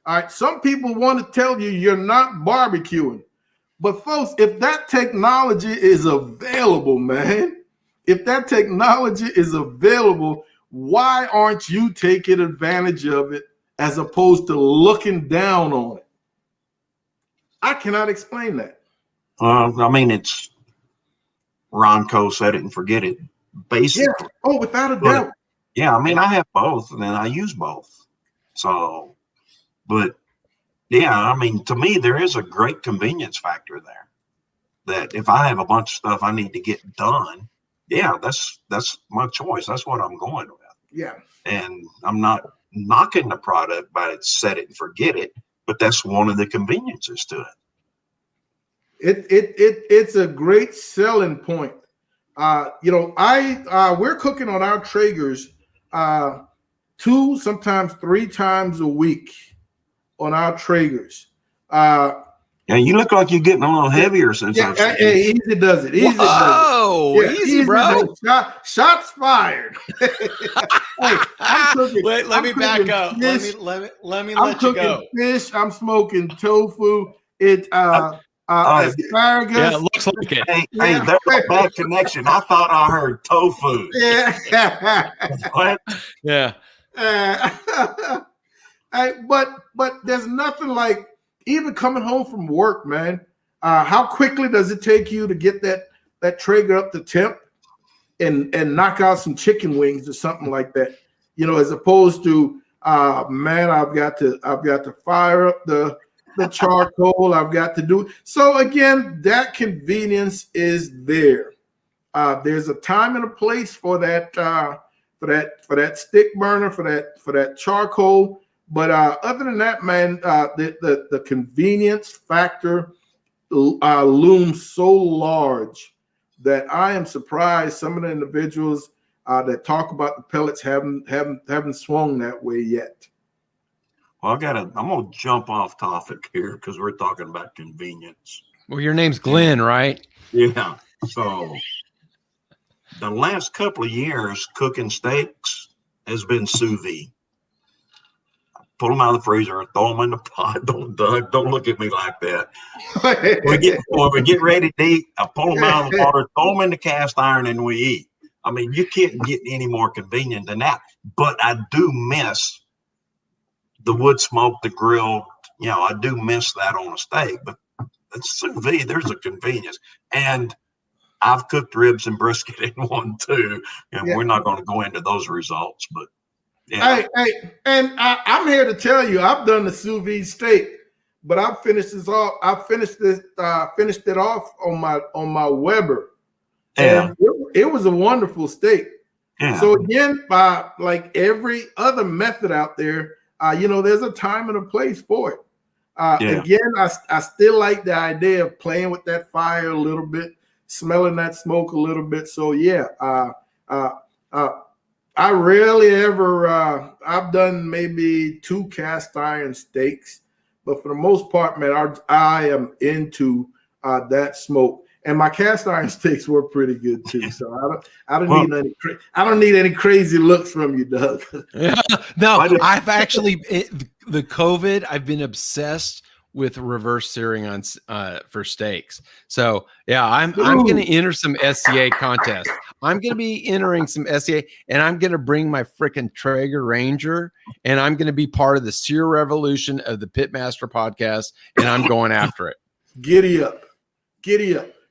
All right. Some people want to tell you you're not barbecuing. But folks, if that technology is available, man, if that technology is available, why aren't you taking advantage of it as opposed to looking down on it? I cannot explain that. I mean, it's Ronco set it and forget it, basically. Yeah. Oh, without a doubt. Yeah, I mean, I have both, and then I use both. So, but yeah, I mean, to me, there is a great convenience factor there. That if I have a bunch of stuff I need to get done, that's my choice. That's what I'm going with. Yeah. And I'm not knocking the product by set it and forget it, but that's one of the conveniences to it. It's a great selling point. You know, we're cooking on our Traegers 2, sometimes 3 times a week on our Traegers. Yeah, you look like you're getting a little heavier since I've seen you. Easy does it. Easy does it. Easy, bro. Shots fired. Hey, let me back up. Fish. Let me I'm let you cooking go. fish. I'm smoking tofu. Asparagus. Yeah, it looks like it. Hey, there's a bad connection. I thought I heard tofu. Yeah. What? Yeah. But there's nothing like even coming home from work, man. How quickly does it take you to get that Traeger up to temp and knock out some chicken wings or something like that? You know, as opposed to man, I've got to fire up the charcoal. I've got to do so. Again, that convenience is there. There's a time and a place for that stick burner, for that charcoal. But other than that, man, the convenience factor looms so large that I am surprised some of the individuals that talk about the pellets haven't swung that way yet. Well, I'm gonna jump off topic here because we're talking about convenience. Well, your name's Glenn, right? Yeah. So the last couple of years, cooking steaks has been sous vide. Pull them out of the freezer and throw them in the pot. Don't look at me like that. When we get ready to eat, I pull them out of the water, throw them in the cast iron, and we eat. I mean, you can't get any more convenient than that. But I do miss the wood smoke, the grill. I do miss that on a steak. But it's sous vide. There's a convenience. And I've cooked ribs and brisket in one too. And we're not going to go into those results. But hey, and I'm here to tell you, I've done the sous vide steak, but I finished it off on my Weber. And it was a wonderful steak. Yeah. So again, by like every other method out there, there's a time and a place for it. Again, I still like the idea of playing with that fire a little bit, smelling that smoke a little bit. So I rarely ever, I've done maybe 2 cast iron steaks, but for the most part, man, I am into that smoke. And my cast iron steaks were pretty good too. So I don't need any crazy looks from you, Doug. No, I've actually the COVID. I've been obsessed with reverse searing on for steaks. So yeah, I'm going to enter some SCA contests. I'm going to be entering some SCA, and I'm going to bring my freaking Traeger Ranger, and I'm going to be part of the sear revolution of the Pitmaster podcast, and I'm going after it. Giddy up.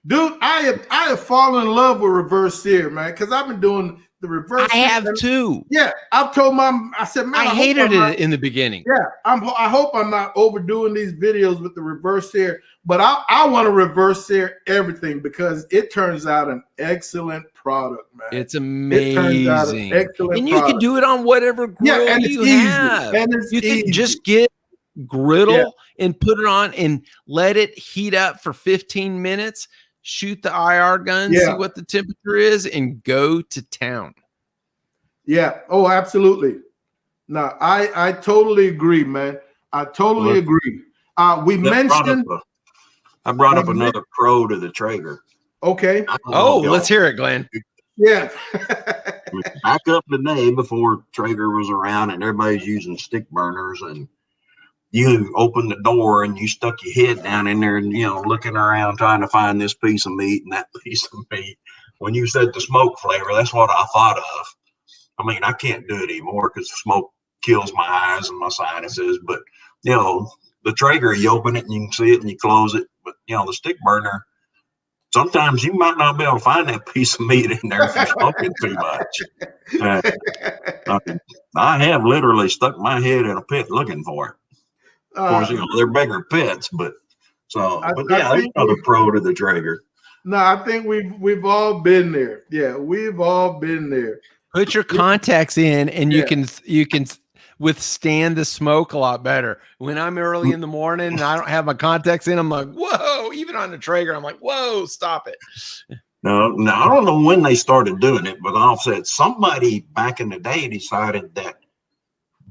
Dude, I have fallen in love with reverse sear, man, because I've been doing the reverse. I have too. Yeah, I've told Mom. I said, man, I hated it in the beginning. Yeah, I hope I'm not overdoing these videos with the reverse sear, but I want to reverse sear everything because it turns out an excellent product, man. It's amazing. It turns out an excellent and you can do it on whatever grill and you have. And it's you can just get griddle and put it on and let it heat up for 15 minutes. Shoot the IR gun, see what the temperature is, and go to town. Yeah. Oh, absolutely. No, I totally agree, man. I totally agree. I brought up another pro to the Traeger. Okay. Oh, let's hear it, Glenn. Yeah. Back up the day before Traeger was around and everybody's using stick burners, and you opened the door and you stuck your head down in there and, looking around trying to find this piece of meat and that piece of meat. When you said the smoke flavor, that's what I thought of. I mean, I can't do it anymore because smoke kills my eyes and my sinuses. But, the Traeger, you open it and you can see it and you close it. But, the stick burner, sometimes you might not be able to find that piece of meat in there if you're smoking too much. I have literally stuck my head in a pit looking for it. Of course, they're bigger pits, but there's another pro to the Traeger. No, I think we've all been there. Yeah, we've all been there. Put your contacts in, and you can withstand the smoke a lot better. When I'm early in the morning and I don't have my contacts in, I'm like, whoa! Even on the Traeger, I'm like, whoa! Stop it. No, I don't know when they started doing it, but I'll say somebody back in the day decided that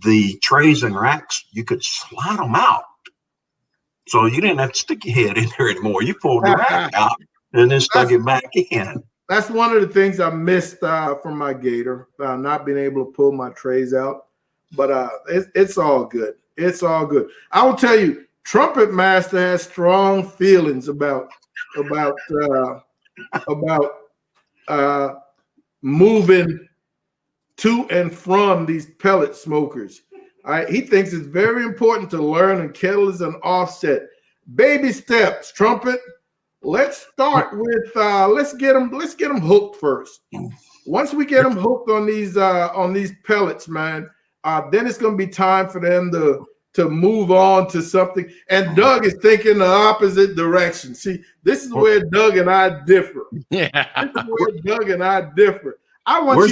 the trays and racks, you could slide them out. So you didn't have to stick your head in there anymore. You pulled the rack out and then stuck it back in. That's one of the things I missed from my Gator, not being able to pull my trays out. But it's all good. It's all good. I will tell you, Trumpet Master has strong feelings about moving to and from these pellet smokers. All right, he thinks it's very important to learn and kettle is an offset. Baby steps, Trumpet. Let's start with let's get them hooked first. Once we get them hooked on these pellets, man, then it's gonna be time for them to move on to something. And Doug is thinking the opposite direction. See, this is where Doug and I differ. Yeah, this is where Doug and I differ. I want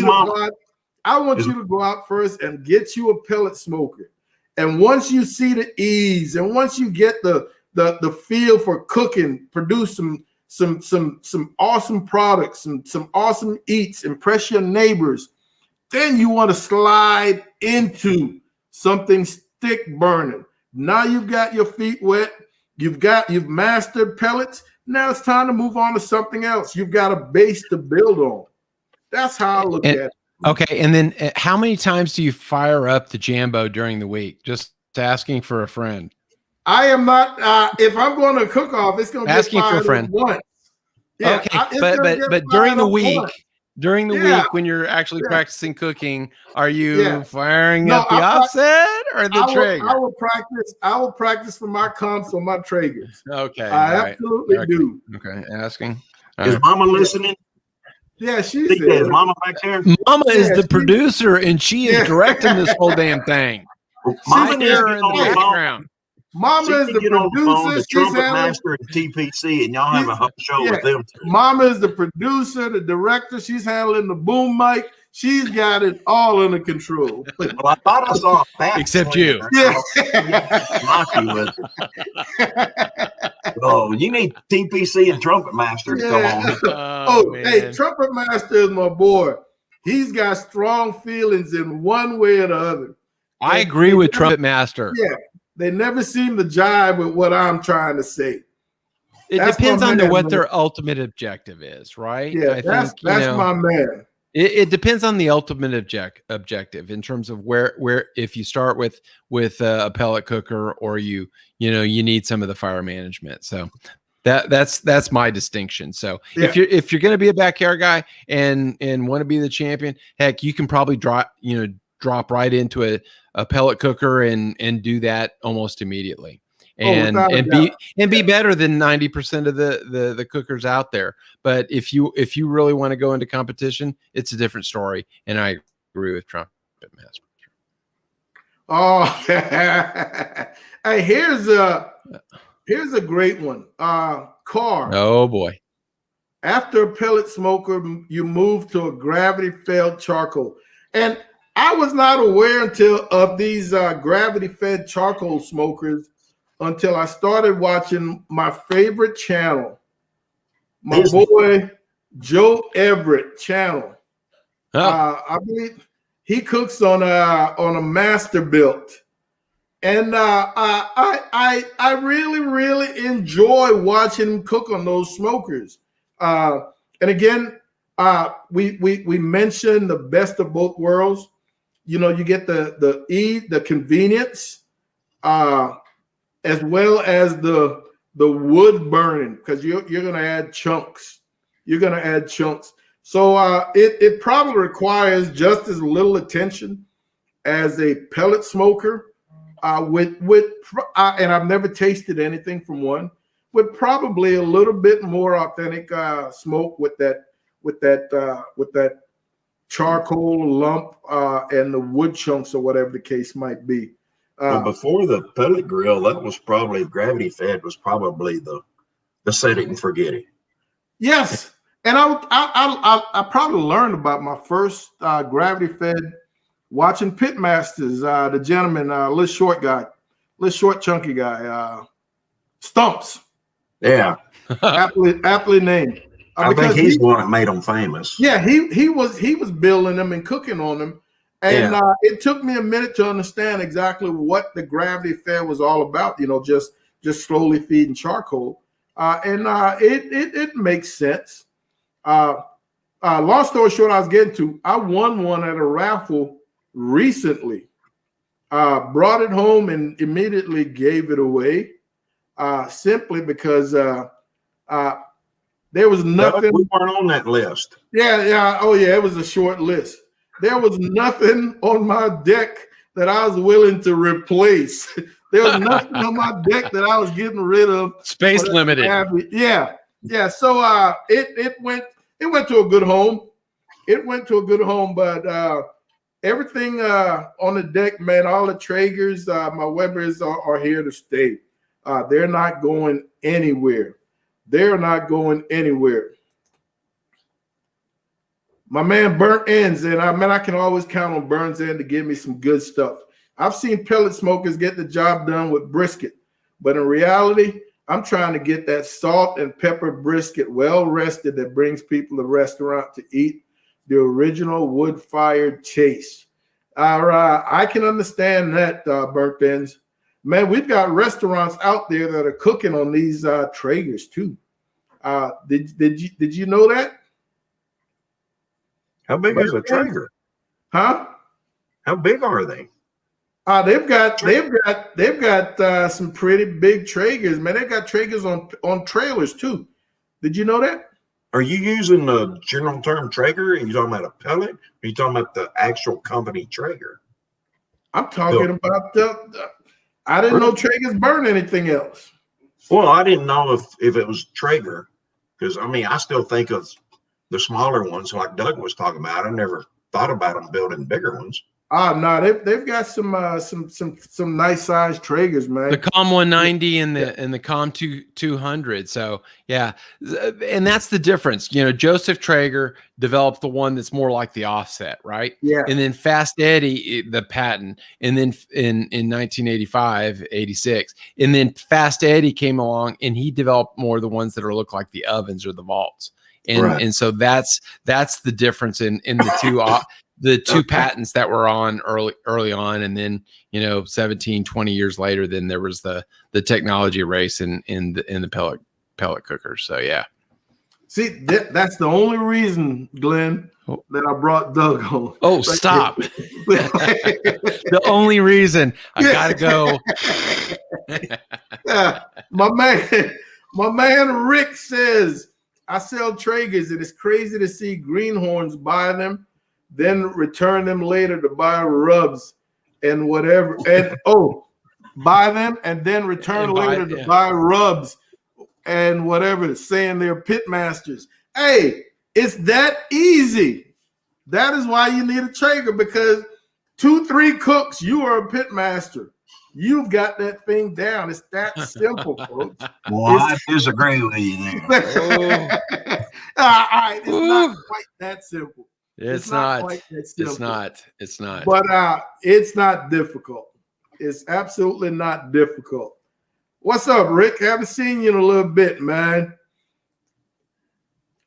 you to go out first and get you a pellet smoker. And once you see the ease, and once you get the feel for cooking, produce some awesome products, some awesome eats, impress your neighbors. Then you want to slide into something stick burning. Now you've got your feet wet. You've mastered pellets. Now it's time to move on to something else. You've got a base to build on. That's how I look at it. Okay, and then how many times do you fire up the Jambo during the week? Just asking for a friend. I am not. If I'm going to cook off, it's going to be asking for a friend once. Yeah, okay, but during the week. During the week, when you're actually practicing cooking, are you firing up the offset or the trigger? I will practice for my comps on my triggers. Okay, I absolutely do. Okay, asking. Is Mama listening? Yeah, she's there. Is Mama back there? Mama is the producer, and she is directing this whole damn thing. Mama here in the background. Mama is the producer, the trumpet master at TPC, and y'all have a show with them too. Mama is the producer, the director. She's handling the boom mic. She's got it all under control. Well, I thought I saw a bat. Except you. Yeah. Oh, you need TPC and trumpet master to come on. Hey, trumpet master is my boy. He's got strong feelings in one way or the other. I agree with trumpet master. Yeah. They never seem to jive with what I'm trying to say. It depends on what their ultimate objective is, right? Yeah, that's my man. It depends on the ultimate objective in terms of where if you start with a pellet cooker or you need some of the fire management. So that's my distinction. So if you're going to be a backyard guy and want to be the champion, heck, you can probably drop right into a pellet cooker and do that almost immediately. And be better than 90% of the cookers out there. But if you really want to go into competition, it's a different story. And I agree with trumpet master. Oh, hey, here's a great one. Car. Oh boy. After a pellet smoker, you move to a gravity-fed charcoal. And I was not aware of these gravity-fed charcoal smokers until I started watching my favorite channel, my boy Joe Everett channel. I believe he cooks on a master built, and I really enjoy watching him cook on those smokers. And again, we mentioned the best of both worlds. You get the convenience, as well as the wood burning, because you're going to add chunks. So it probably requires just as little attention as a pellet smoker. And I've never tasted anything from one, with probably a little bit more authentic smoke with that charcoal lump and the wood chunks or whatever the case might be. But before the pellet grill, that was probably gravity fed was probably the setting for getting. Yes, and I probably learned about my first gravity fed watching Pitmasters. The gentleman, little short chunky guy, Stumps. Yeah, aptly named. I think he's the one that made them famous. Yeah, he was building them and cooking on them. And it took me a minute to understand exactly what the gravity fed was all about, just slowly feeding charcoal. And it makes sense. Long story short, I was getting to, I won one at a raffle recently, brought it home and immediately gave it away, simply because there was nothing. We weren't on that list. Yeah. Oh, yeah. It was a short list. There was nothing on my deck that I was willing to replace. There was nothing on my deck that I was getting rid of. Space limited. Yeah. So it went to a good home. But everything on the deck, man, all the Traegers, my Webers are here to stay. They're not going anywhere. My man Burnt Ends, and I can always count on Burnt Ends to give me some good stuff. I've seen pellet smokers get the job done with brisket, but in reality, I'm trying to get that salt and pepper brisket well rested that brings people to the restaurant to eat the original wood-fired chase. All right, I can understand that, Burnt Ends. Man, we've got restaurants out there that are cooking on these Traegers too. Did you know that? How big is a Traeger? Huh? How big are they? They've got some pretty big Traegers, man. They've got Traegers on trailers too. Did you know that? Are you using the general term Traeger? Are you talking about a pellet? Are you talking about the actual company Traeger? I'm talking about I didn't know Traegers burn anything else. Well, I didn't know if it was Traeger, because I mean I still think of the smaller ones like Doug was talking about. I never thought about them building bigger ones. No, they've got some nice sized Traegers, man. The COM 190 and the COM 200. So yeah, and that's the difference. You know, Joseph Traeger developed the one that's more like the offset, right? Yeah. And then Fast Eddie, the patent, and then in 1985, 86, and then Fast Eddie came along and he developed more of the ones that look like the ovens or the vaults. And so that's the difference in the two patents that were on early on, and then 17, 20 years later, then there was the technology race in the pellet cookers. So yeah. See, that's the only reason, Glenn, that I brought Doug on. Oh, stop. The only reason I gotta go. My man Rick says, I sell Traegers and it's crazy to see greenhorns buy them, then return them later to buy rubs and whatever. And buy them and then return later to buy rubs and whatever, saying they're pit masters. Hey, it's that easy. That is why you need a Traeger, because 2-3 cooks, you are a pit master. You've got that thing down. It's that simple, folks. Well, I disagree with you there. All right, it's not quite that simple. It's not quite that simple. It's not. But it's not difficult. It's absolutely not difficult. What's up, Rick? Haven't seen you in a little bit, man.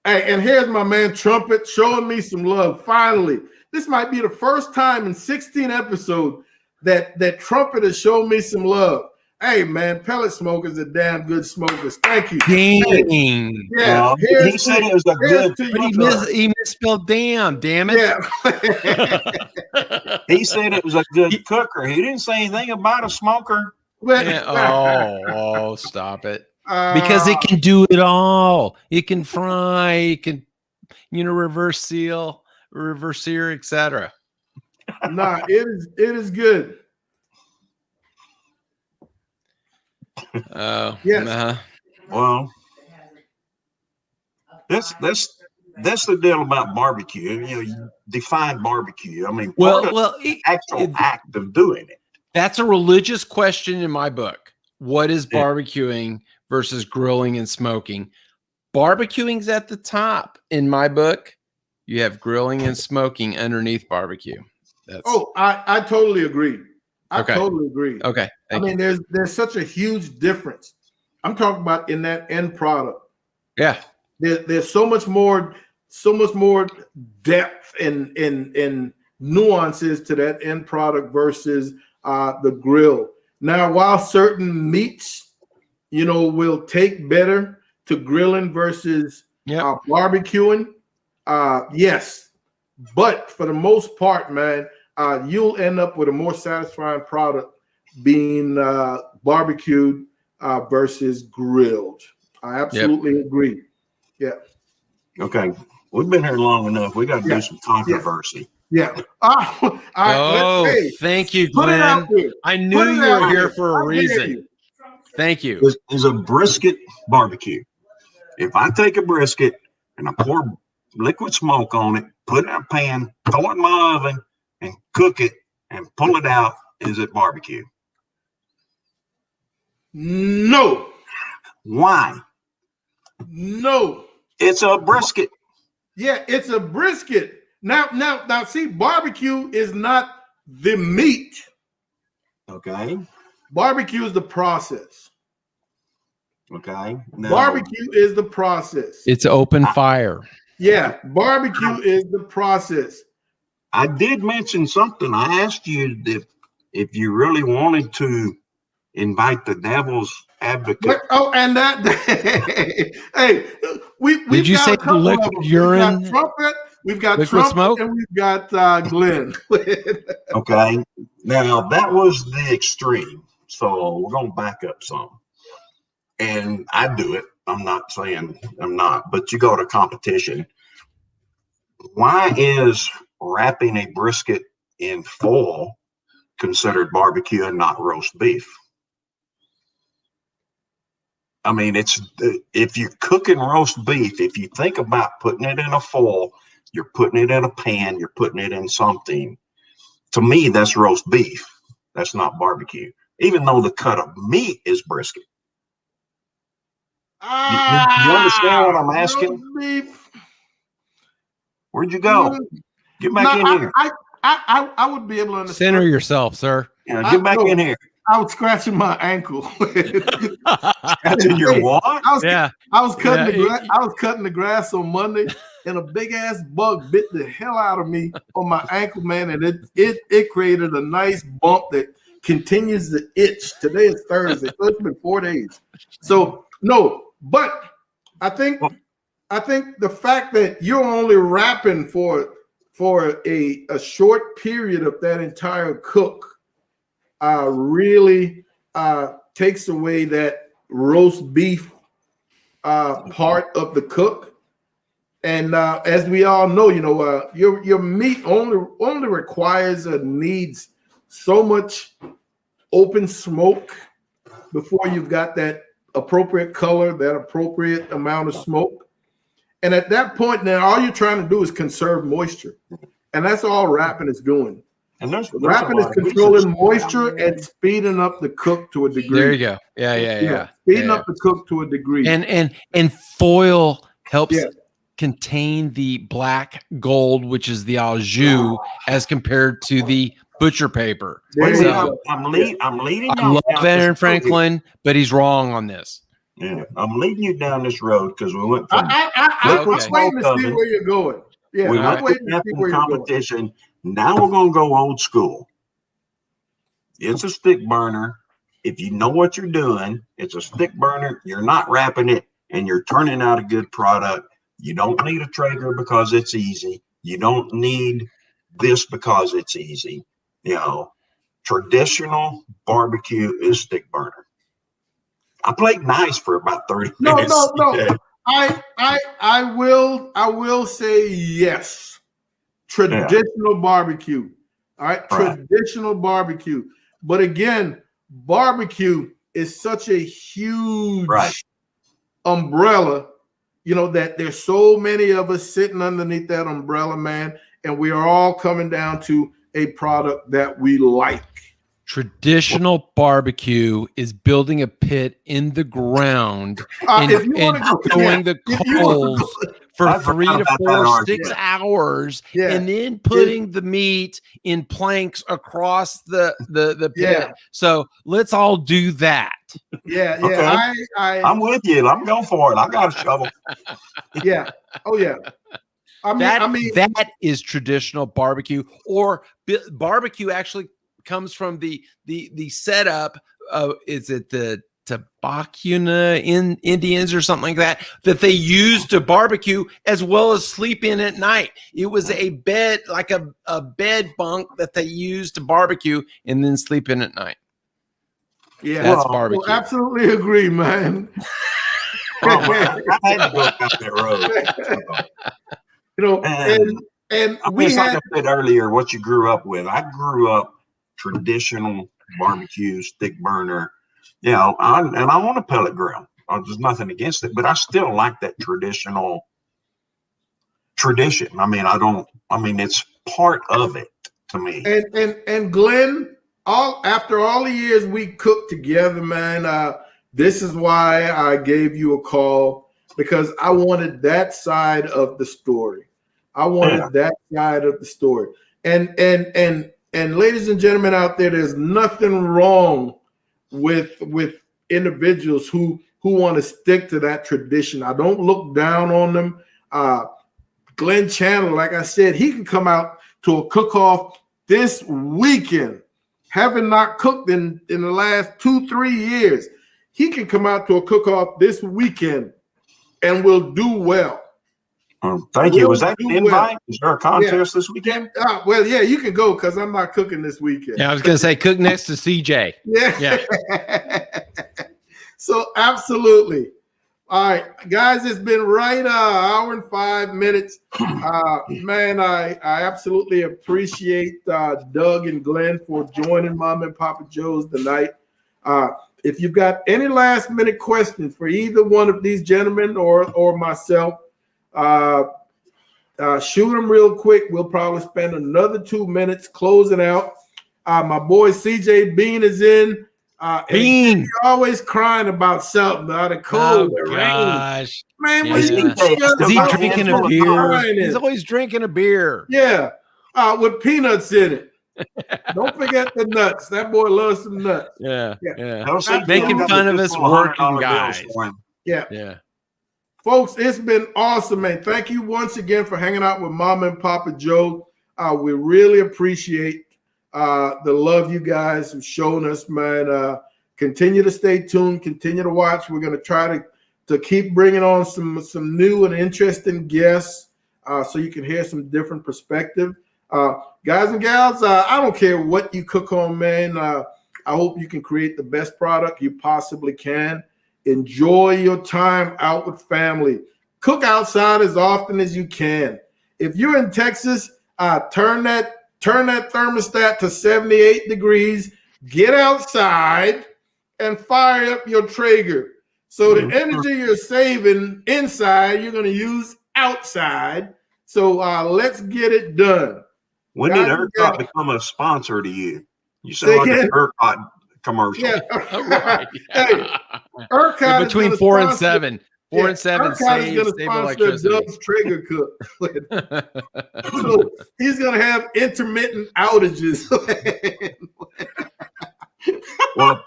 Hey, and here's my man Trumpet showing me some love. Finally, this might be the first time in 16 episodes that Trumpet has shown me some love. Hey, man, pellet smokers are damn good smokers. Thank you. Dang. Hey, yeah. He said it was a good. He misspelled damn it. Yeah. He said it was a good cooker. He didn't say anything about a smoker. Oh, stop it. Because it can do it all. It can fry, it can, reverse seal, reverse sear, etc. Nah, it is good. Yes. Well, that's the deal about barbecue. You define barbecue. I mean, actual act of doing it. That's a religious question in my book. What is barbecuing versus grilling and smoking? Barbecuing's at the top in my book. You have grilling and smoking underneath barbecue. I totally agree. I totally agree. Okay. I mean, there's such a huge difference. I'm talking about in that end product. Yeah. There's so much more depth and nuances to that end product versus the grill. Now, while certain meats, will take better to grilling versus barbecuing, yes. But for the most part, man, you'll end up with a more satisfying product being barbecued versus grilled. I absolutely agree. Yeah. Okay. We've been here long enough. We got to do some controversy. Yeah. Thank you, Glenn. I knew you were here for a reason. Thank you. Is a brisket barbecue. If I take a brisket and I pour liquid smoke on it, put it in a pan, throw it in my oven, and cook it and pull it out, is it barbecue? No. Why? No. It's a brisket. Yeah, it's a brisket. Now, see, barbecue is not the meat. Okay. Barbecue is the process. Okay. Now, Barbecue is the process. It's open fire. Yeah, barbecue is the process. I did mention something. I asked you if you really wanted to invite the devil's advocate. And that hey, we've Did you got say a couple liquid of them. urine? We've got Liquid Trumpet, smoke? and we've got Glenn. Okay. Now that was the extreme. So we're gonna back up some. And I do it. I'm not saying I'm not, but you go to competition. Why is wrapping a brisket in foil considered barbecue and not roast beef? I mean, if you're cooking roast beef, if you think about putting it in a foil, you're putting it in a pan, you're putting it in something. To me, that's roast beef. That's not barbecue, even though the cut of meat is brisket. You understand what I'm asking? Roast beef. Where'd you go? Get back in here. I would be able to understand. Center yourself, sir. Yeah, get back in here. I was scratching my ankle. Scratching your what? I was cutting the grass on Monday, and a big ass bug bit the hell out of me on my ankle, man, and it created a nice bump that continues the itch. Today is Thursday, so it's been 4 days. So no, but I think the fact that you're only wrapping for a short period of that entire cook really takes away that roast beef part of the cook. And as we all know, your meat only requires needs so much open smoke before you've got that appropriate color, that appropriate amount of smoke. And at that point, now all you're trying to do is conserve moisture. And that's all wrapping is doing. And wrapping is controlling moisture and speeding up the cook to a degree. There you go. Yeah. Speeding up the cook to a degree. And foil helps contain the black gold, which is the au jus, as compared to the butcher paper. I'm leading. I love Aaron Franklin, but he's wrong on this. Yeah, I'm leading you down this road because we went from. I'm waiting to see where you're going. Yeah, we went to competition. Now we're going to go old school. It's a stick burner. If you know what you're doing, it's a stick burner. You're not wrapping it, and you're turning out a good product. You don't need a Traeger because it's easy. You don't need this because it's easy. Traditional barbecue is stick burner. I played nice for about 30 minutes. No. I will say yes. Traditional barbecue. All right. Traditional barbecue. But again, barbecue is such a huge umbrella, that there's so many of us sitting underneath that umbrella, man, and we are all coming down to a product that we like. Traditional barbecue is building a pit in the ground and throwing the coals for 3 to 4, 6 hours, and then putting the meat in planks across the pit. So let's all do that. Yeah. Okay. I'm with you. I'm going for it. I got a shovel. Yeah. Oh yeah. I mean that is traditional barbecue, or barbecue actually comes from the setup of, is it the Tabacuna in Indians or something like that they used to barbecue as well as sleep in at night. It was a bed, like a bed bunk that they used to barbecue and then sleep in at night. Yeah, that's barbecue. Well, absolutely agree, man. I had to go down that road. And like I said earlier, what you grew up with. I grew up traditional barbecue, stick burner, and I want a pellet grill. There's nothing against it, but I still like that traditional tradition. I mean, it's part of it to me. And Glenn, after all the years we cooked together, man, this is why I gave you a call, because I wanted that side of the story. That side of the story. And ladies and gentlemen out there, there's nothing wrong with individuals who who want to stick to that tradition. I don't look down on them. Glenn Chandler, like I said, he can come out to a cook-off this weekend, having not cooked in the last 2-3 years. He can come out to a cook-off this weekend and will do well. Thank you. Was that an invite? Is there a contest this weekend? Well, yeah, you can go because I'm not cooking this weekend. Yeah, I was going to say cook next to CJ. Yeah. So absolutely. All right, guys, it's been right hour and 5 minutes. Man, I absolutely appreciate Doug and Glenn for joining Mom and Papa Joe's tonight. If you've got any last minute questions for either one of these gentlemen or myself, shoot them real quick. We'll probably spend another 2 minutes closing out. My boy CJ Bean is in. Bean, he's always crying about something. The cold, the gosh, rain. Man, yeah. is he drinking a beer? He's always drinking a beer. Yeah, with peanuts in it. Don't forget the nuts. That boy loves some nuts. Yeah. Making fun of us working guys. Yeah. Folks, it's been awesome, man. Thank you once again for hanging out with Mama and Papa Joe. We really appreciate the love you guys have shown us, man. Continue to stay tuned. Continue to watch. We're going to try to keep bringing on some new and interesting guests so you can hear some different perspective. Guys and gals, I don't care what you cook on, man. I hope you can create the best product you possibly can. Enjoy your time out with family. Cook outside as often as you can. If you're in Texas, turn that thermostat to 78 degrees. Get outside and fire up your Traeger. So the energy you're saving inside, you're going to use outside. So let's get it done. When did ERCOT become a sponsor to you? You sound like an ERCOT commercial. Yeah. Right. Hey, ERCOT between 4 and 7. 4 and 7 save electricity. Doug's Traeger cook. So he's going to have intermittent outages. Well,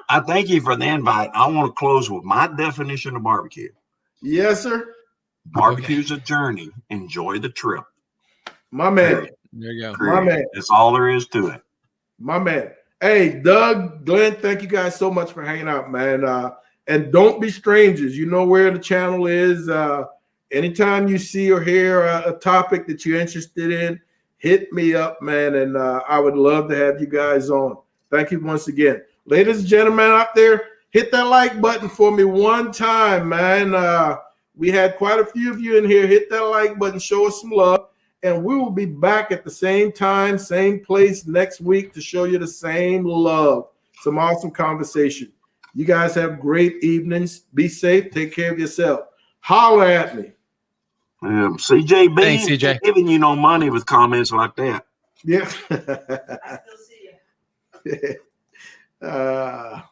I thank you for the invite. I want to close with my definition of barbecue. Yes, sir. Barbecue's a journey. Enjoy the trip. My man. There you go. My man. That's all there is to it. My man. Hey, Doug, Glenn, thank you guys so much for hanging out, man. And don't be strangers. You know where the channel is. Anytime you see or hear a topic that you're interested in, hit me up, man. And I would love to have you guys on. Thank you once again. Ladies and gentlemen out there, hit that like button for me one time, man. We had quite a few of you in here. Hit that like button. Show us some love. And we will be back at the same time, same place next week to show you the same love. Some awesome conversation. You guys have great evenings. Be safe. Take care of yourself. Holler at me. CJ, thanks, CJ. Giving you no money with comments like that. Yeah. I still see you.